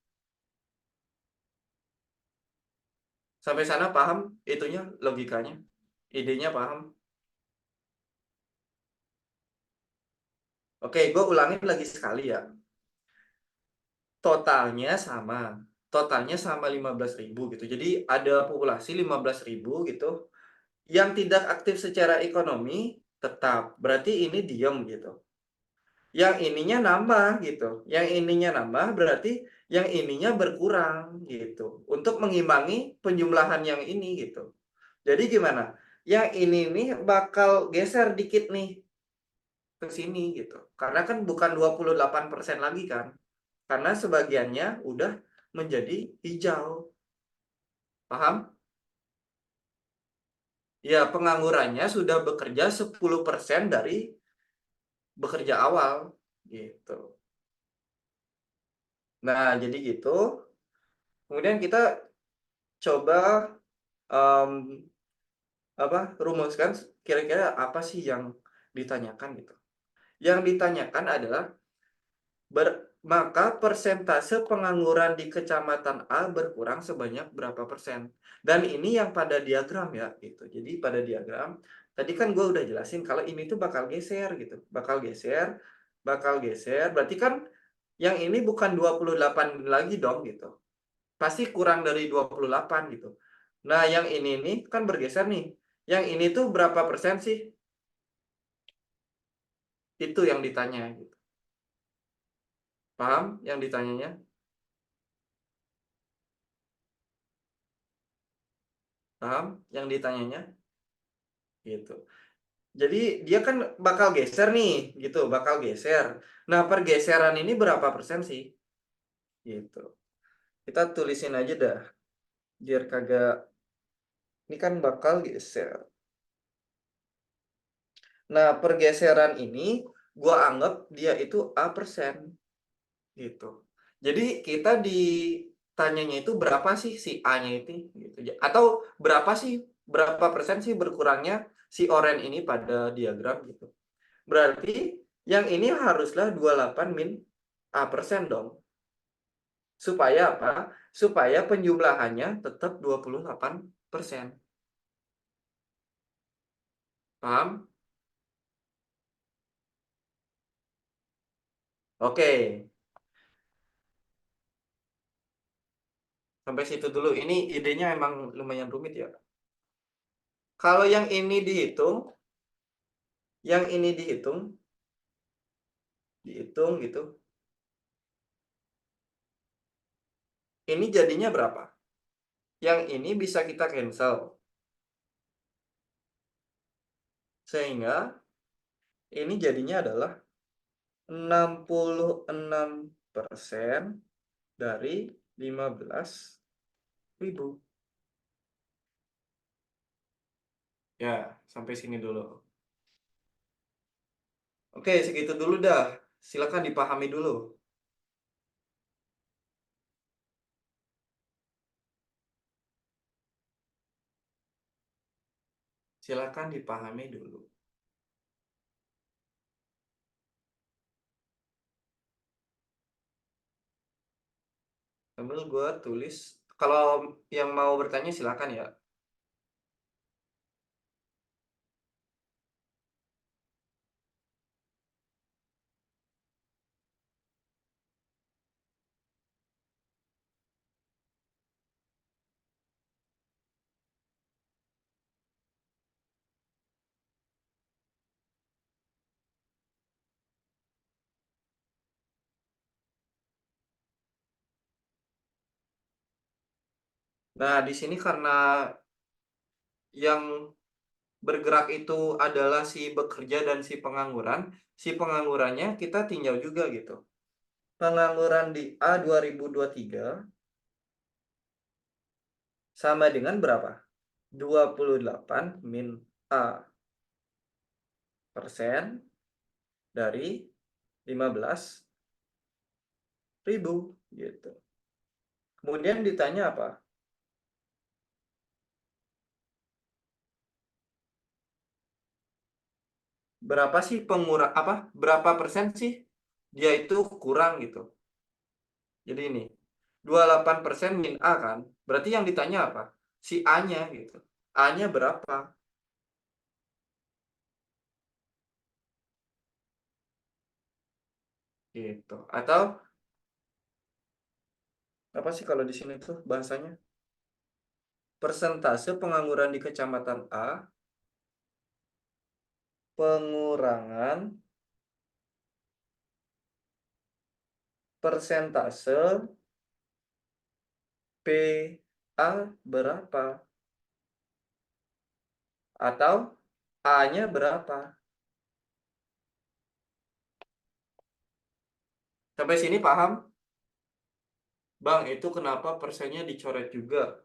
Sampai sana paham itunya logikanya? Idenya paham? Oke, gue ulangin lagi sekali ya. Totalnya sama. Totalnya sama 15.000 gitu. Jadi ada populasi 15.000 gitu. Yang tidak aktif secara ekonomi tetap. Berarti ini diem gitu. Yang ininya nambah gitu. Yang ininya nambah berarti yang ininya berkurang gitu. Untuk mengimbangi penjumlahan yang ini gitu. Jadi gimana? Yang ini nih bakal geser dikit nih ke sini gitu. Karena kan bukan 28% lagi kan. Karena sebagiannya udah menjadi hijau. Paham? Ya, penganggurannya sudah bekerja 10% dari bekerja awal gitu. Nah, jadi gitu. Kemudian kita coba rumuskan kira-kira apa sih yang ditanyakan gitu. Yang ditanyakan adalah maka persentase pengangguran di kecamatan A berkurang sebanyak berapa persen. Dan ini yang pada diagram ya gitu. Jadi pada diagram tadi kan gue udah jelasin kalau ini tuh bakal geser gitu. Bakal geser. Berarti kan yang ini bukan 28 lagi dong gitu. Pasti kurang dari 28 gitu. Nah, yang ini nih kan bergeser nih. Yang ini tuh berapa persen sih? Itu yang ditanya gitu. Paham yang ditanyanya? Paham yang ditanyanya? Gitu. Jadi dia kan bakal geser nih, gitu, bakal geser. Nah, pergeseran ini berapa persen sih? Gitu. Kita tulisin aja dah, biar kagak. Ini kan bakal geser. Nah, pergeseran ini gua anggap dia itu A persen, gitu. Jadi kita ditanyanya itu berapa sih si A-nya itu, gitu. Atau berapa persen sih berkurangnya si oren ini pada diagram gitu. Berarti yang ini haruslah 28 min A persen dong. Supaya apa? Supaya penjumlahannya tetap 28%. Paham? Oke. Sampai situ dulu. Ini idenya emang lumayan rumit ya. Kalau yang ini dihitung gitu. Ini jadinya berapa? Yang ini bisa kita cancel. Sehingga ini jadinya adalah 66% dari 15.000. Ya, sampai sini dulu. Oke, segitu dulu dah. Silakan dipahami dulu. Silakan dipahami dulu. Sambil gue tulis. Kalau yang mau bertanya silakan ya. Nah, di sini karena yang bergerak itu adalah si bekerja dan si pengangguran, si penganggurannya kita tinjau juga gitu. Pengangguran di A 2023 sama dengan berapa? 28 min A persen dari 15.000 gitu. Kemudian ditanya apa? Berapa sih berapa persen sih dia itu kurang gitu. Jadi ini 28% min A kan. Berarti yang ditanya apa? Si A-nya gitu. A-nya berapa? Gitu. Atau apa sih kalau di sini tuh bahasanya? Persentase pengangguran di kecamatan A, pengurangan persentase PA berapa? Atau A-nya berapa? Sampai sini paham? Bang, itu kenapa persennya dicoret juga?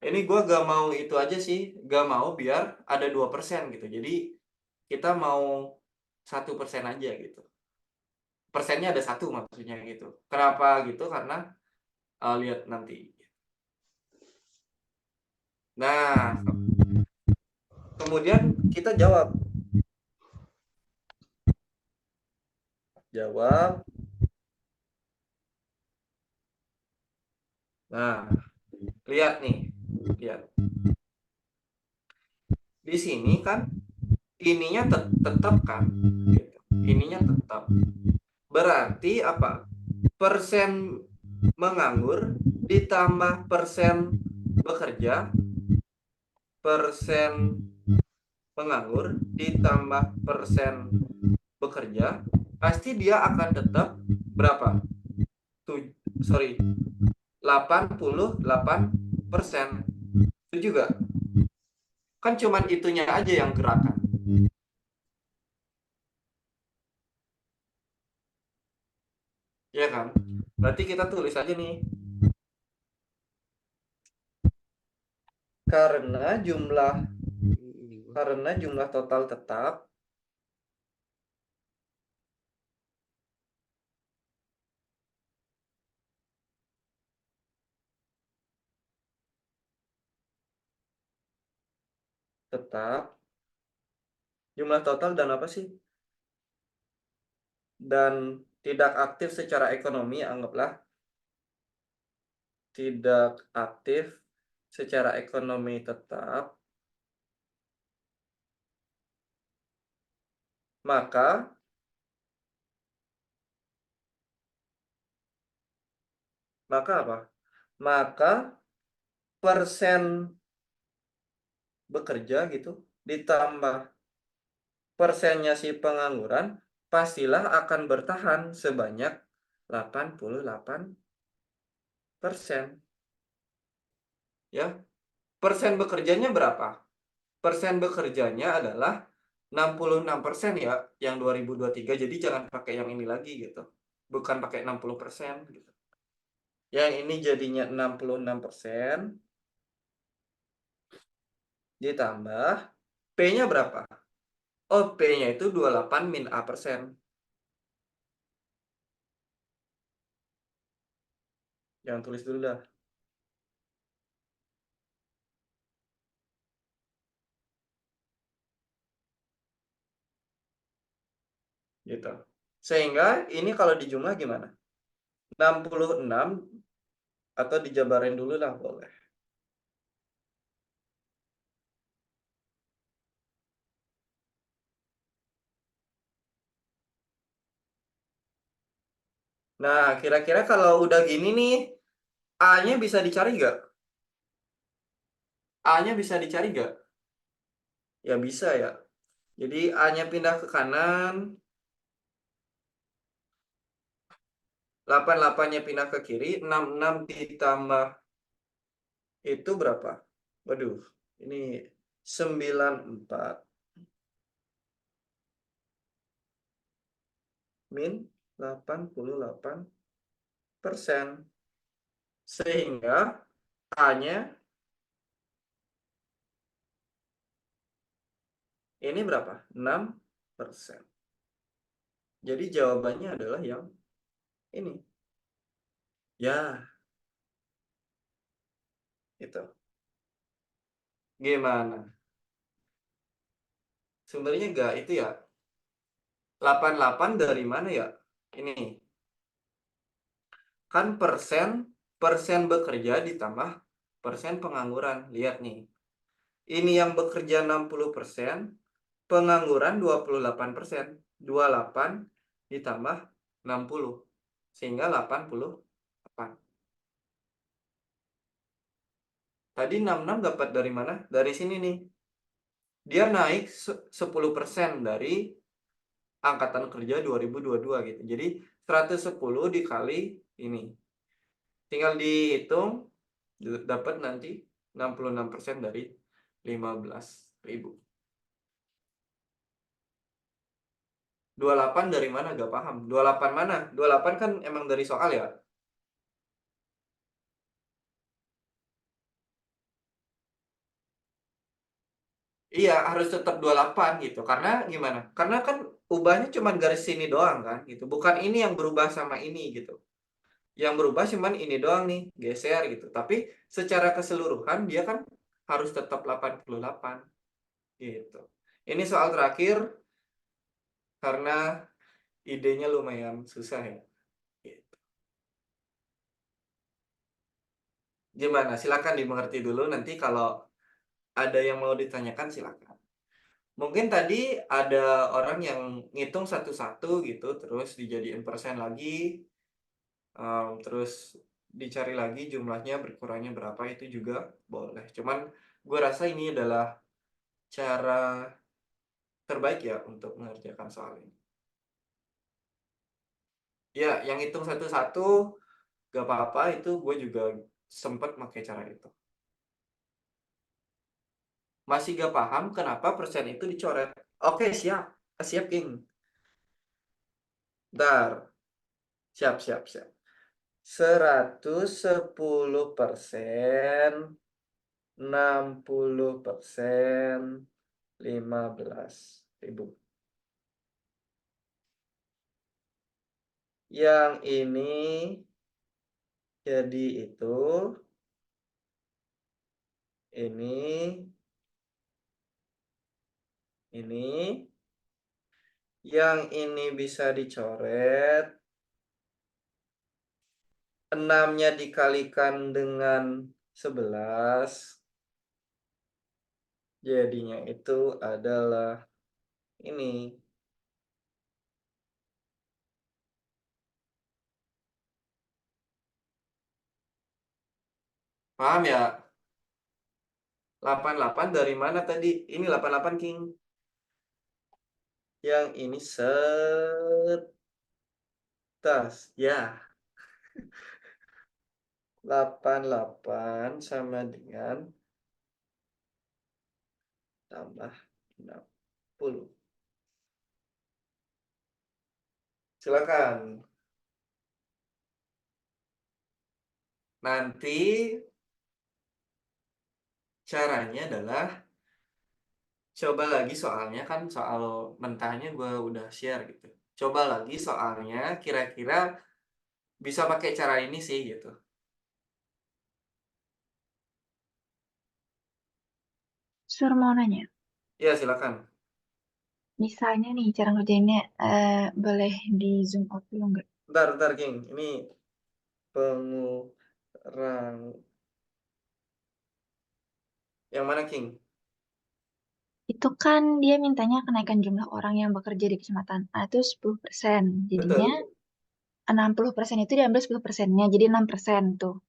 Ini gue gak mau itu aja sih, gak mau biar ada 2% gitu. Jadi kita mau 1% aja gitu. Persennya ada 1 maksudnya gitu. Kenapa gitu? Karena lihat nanti. Nah, kemudian kita jawab. Nah, lihat nih. Lihat. Di sini kan ininya tetap kan? Gitu. Ininya tetap. Berarti apa? Persen menganggur ditambah persen bekerja, persen menganggur ditambah persen bekerja, pasti dia akan tetap berapa? 88%. Setuju gak? Kan cuman itunya aja yang gerakan. Ya kan? Berarti kita tulis aja nih. Karena jumlah total tetap jumlah total dan apa sih? Dan tidak aktif secara ekonomi, anggaplah tidak aktif secara ekonomi tetap, maka apa? Maka persen bekerja gitu ditambah persennya si pengangguran pastilah akan bertahan sebanyak 88%. Ya. Persen bekerjanya berapa? Persen bekerjanya adalah 66% ya, yang 2023. Jadi jangan pakai yang ini lagi gitu. Bukan pakai 60% gitu. Yang ini jadinya 66% ditambah P-nya berapa? Oh, P-nya itu 28 min A%. Jangan tulis dulu dah. Gitu. Sehingga ini kalau dijumlah gimana? 66 atau dijabarin dulu lah boleh. Nah, kira-kira kalau udah gini nih, A-nya bisa dicari nggak? A-nya bisa dicari nggak? Ya bisa ya. Jadi A-nya pindah ke kanan, 88-nya pindah ke kiri, 66 ditambah itu berapa? Waduh, ini 94 min 88%. Sehingga A-nya ini berapa? 6%. Jadi jawabannya adalah yang ini. Ya, itu. Gimana? Sumbernya enggak itu ya. 88 dari mana ya? Ini. Kan persen bekerja ditambah persen pengangguran. Lihat nih. Ini yang bekerja 60%, pengangguran 28%. 28 ditambah 60. Sehingga 88. Tadi 66 dapat dari mana? Dari sini nih. Dia naik 10% dari angkatan kerja 2022 gitu. Jadi 110 dikali ini. Tinggal dihitung dapat nanti 66% dari 15.000. 28 dari mana? Gak paham. 28 mana? 28 kan emang dari soal ya? Iya, harus tetap 28 gitu. Karena gimana? Karena kan ubahnya cuma garis sini doang kan gitu. Bukan ini yang berubah sama ini gitu. Yang berubah cuman ini doang nih, geser gitu. Tapi secara keseluruhan dia kan harus tetap 88 gitu. Ini soal terakhir karena idenya lumayan susah ya. Gitu. Gimana? Silakan dimengerti dulu, nanti kalau ada yang mau ditanyakan silakan. Mungkin tadi ada orang yang ngitung satu-satu gitu, terus dijadiin persen lagi, terus dicari lagi jumlahnya berkurangnya berapa, itu juga boleh. Cuman gue rasa ini adalah cara terbaik ya untuk mengerjakan soal ini. Ya, yang hitung satu-satu gak apa-apa, itu gue juga sempat pakai cara itu. Masih gak paham kenapa persen itu dicoret? Oke, siap. Siap, King. Bentar. Siap, siap, siap. 110%, 60%, 15.000. Yang ini jadi itu, ini, yang ini bisa dicoret, 6-nya dikalikan dengan 11, jadinya itu adalah ini. Paham ya? 88 dari mana tadi? Ini 88, King. Yang ini tas. Ya. 88 sama dengan tambah 60. Silakan. Nanti caranya adalah coba lagi soalnya, kan soal mentahnya gue udah share gitu. Coba lagi soalnya, kira-kira bisa pakai cara ini sih gitu.
Sur mau nanya,
Ya, silakan.
misalnya nih cara ngerjainnya boleh di zoom out dulu nggak?
Bentar, King. Ini pengurang. Yang mana, King?
Itu kan dia mintanya kenaikan jumlah orang yang bekerja di kecamatan A itu 10%. Jadinya
Betul.
60% itu diambil 10%-nya, jadi 6% tuh.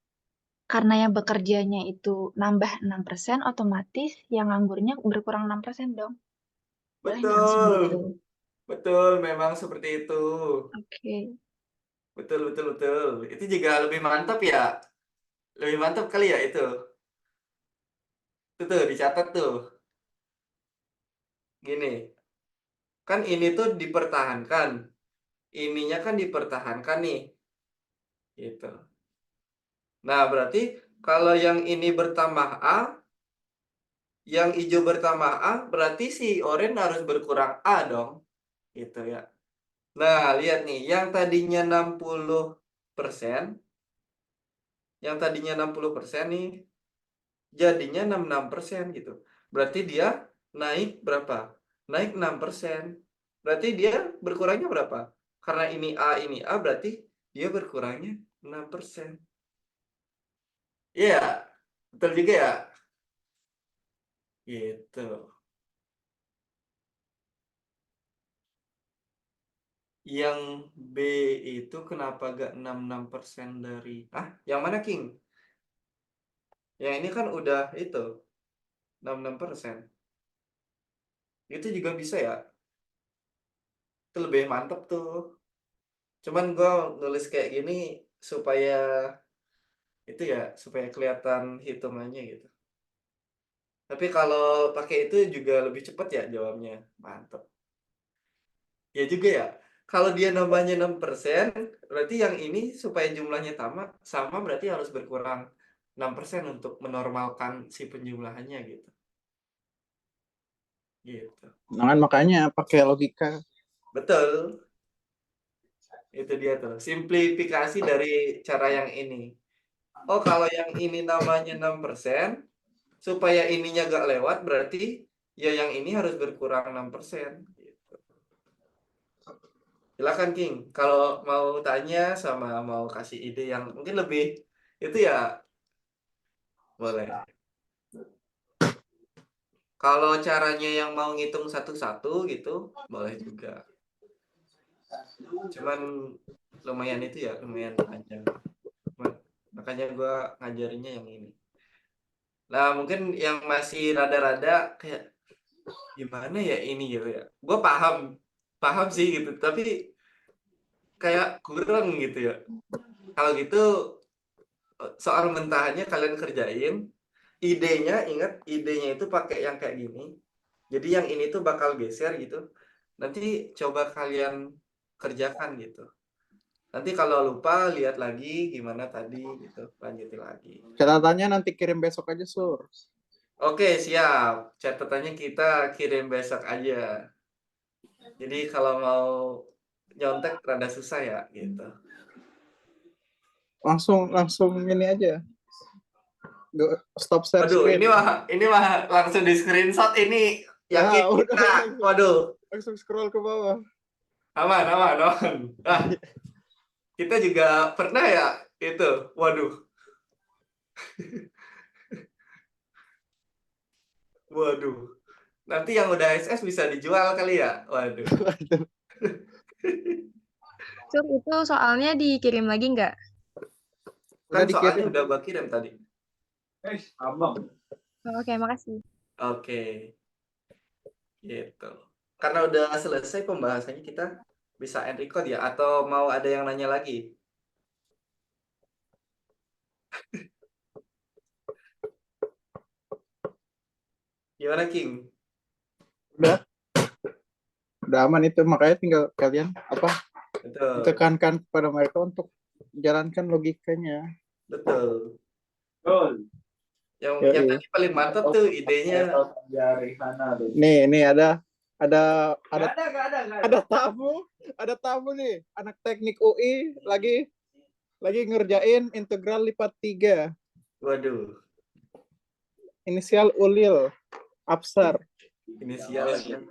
Karena yang bekerjanya itu nambah 6%, otomatis yang nganggurnya berkurang 6% dong. Boleh nggak langsung
Betul.
gitu?
Betul, memang seperti itu.
Oke.
Betul. Itu juga lebih mantap ya. Lebih mantap kali ya itu. Itu tuh dicatat tuh. Gini, kan ini tuh dipertahankan. Ininya kan dipertahankan nih. Gitu. Nah, berarti kalau yang ini bertambah A, yang hijau bertambah A, berarti si oranye harus berkurang A dong. Gitu ya. Nah, lihat nih, yang tadinya 60%, nih, jadinya 66% gitu. Berarti dia naik berapa? Naik 6%. Berarti dia berkurangnya berapa? Karena ini A, berarti dia berkurangnya 6%. Iya, betul juga ya? Gitu. Yang B itu kenapa gak 66% dari... yang mana, King? Yang ini kan udah itu, 66%. Itu juga bisa ya? Itu lebih mantep tuh. Cuman gue nulis kayak gini supaya itu ya, supaya kelihatan hitungannya gitu. Tapi kalau pakai itu juga lebih cepat ya jawabnya. Mantep. Ya juga ya. Kalau dia nambahnya 6%, berarti yang ini supaya jumlahnya sama berarti harus berkurang 6% untuk menormalkan si penjumlahannya gitu. Gitu.
Nah, makanya pakai logika.
Betul. Itu dia tuh. Simplifikasi dari cara yang ini. Oh, kalau yang ini namanya 6%, supaya ininya gak lewat, berarti ya yang ini harus berkurang 6%. Gitu. Silakan, King. Kalau mau tanya sama mau kasih ide yang mungkin lebih, itu ya boleh. Kalau caranya yang mau ngitung satu-satu gitu, boleh juga. Cuman lumayan itu ya, lumayan panjang. Makanya gue ngajarinnya yang ini. Nah, mungkin yang masih rada-rada kayak gimana ya ini gitu ya. Gue paham sih gitu, tapi kayak kurang gitu ya. Kalau gitu soal mentahannya kalian kerjain. Ingat idenya itu pakai yang kayak gini. Jadi yang ini tuh bakal geser gitu. Nanti coba kalian kerjakan gitu. Nanti kalau lupa lihat lagi gimana tadi gitu, lanjutin lagi.
Catatannya nanti kirim besok aja, Sur.
Oke, siap. Catatannya kita kirim besok aja. Jadi kalau mau nyontek rada susah ya gitu.
Langsung ini aja. Stop share
Waduh,
screen.
ini mah langsung di screenshot ini yakin
udah,
kita. Waduh,
langsung scroll ke bawah.
aman. Kita juga pernah ya itu. Waduh. Waduh. Nanti yang udah SS bisa dijual kali ya. Waduh.
Sur, itu soalnya dikirim lagi nggak?
Kan soalnya udah gua kirim tadi.
Abang.
Oke, makasih.
Oke. Gitu. Karena udah selesai pembahasannya, kita bisa end record ya, atau mau ada yang nanya lagi? Gimana, King?
Udah aman itu, makanya tinggal kalian
Betul.
tekankan kepada mereka untuk jalankan logikanya.
Betul.
Yoi.
Yang tadi paling mantap tuh idenya.
Nih ada tamu nih, anak teknik UI lagi ngerjain integral lipat 3.
Waduh.
Inisial Ulil, Absar.
Inisial aja.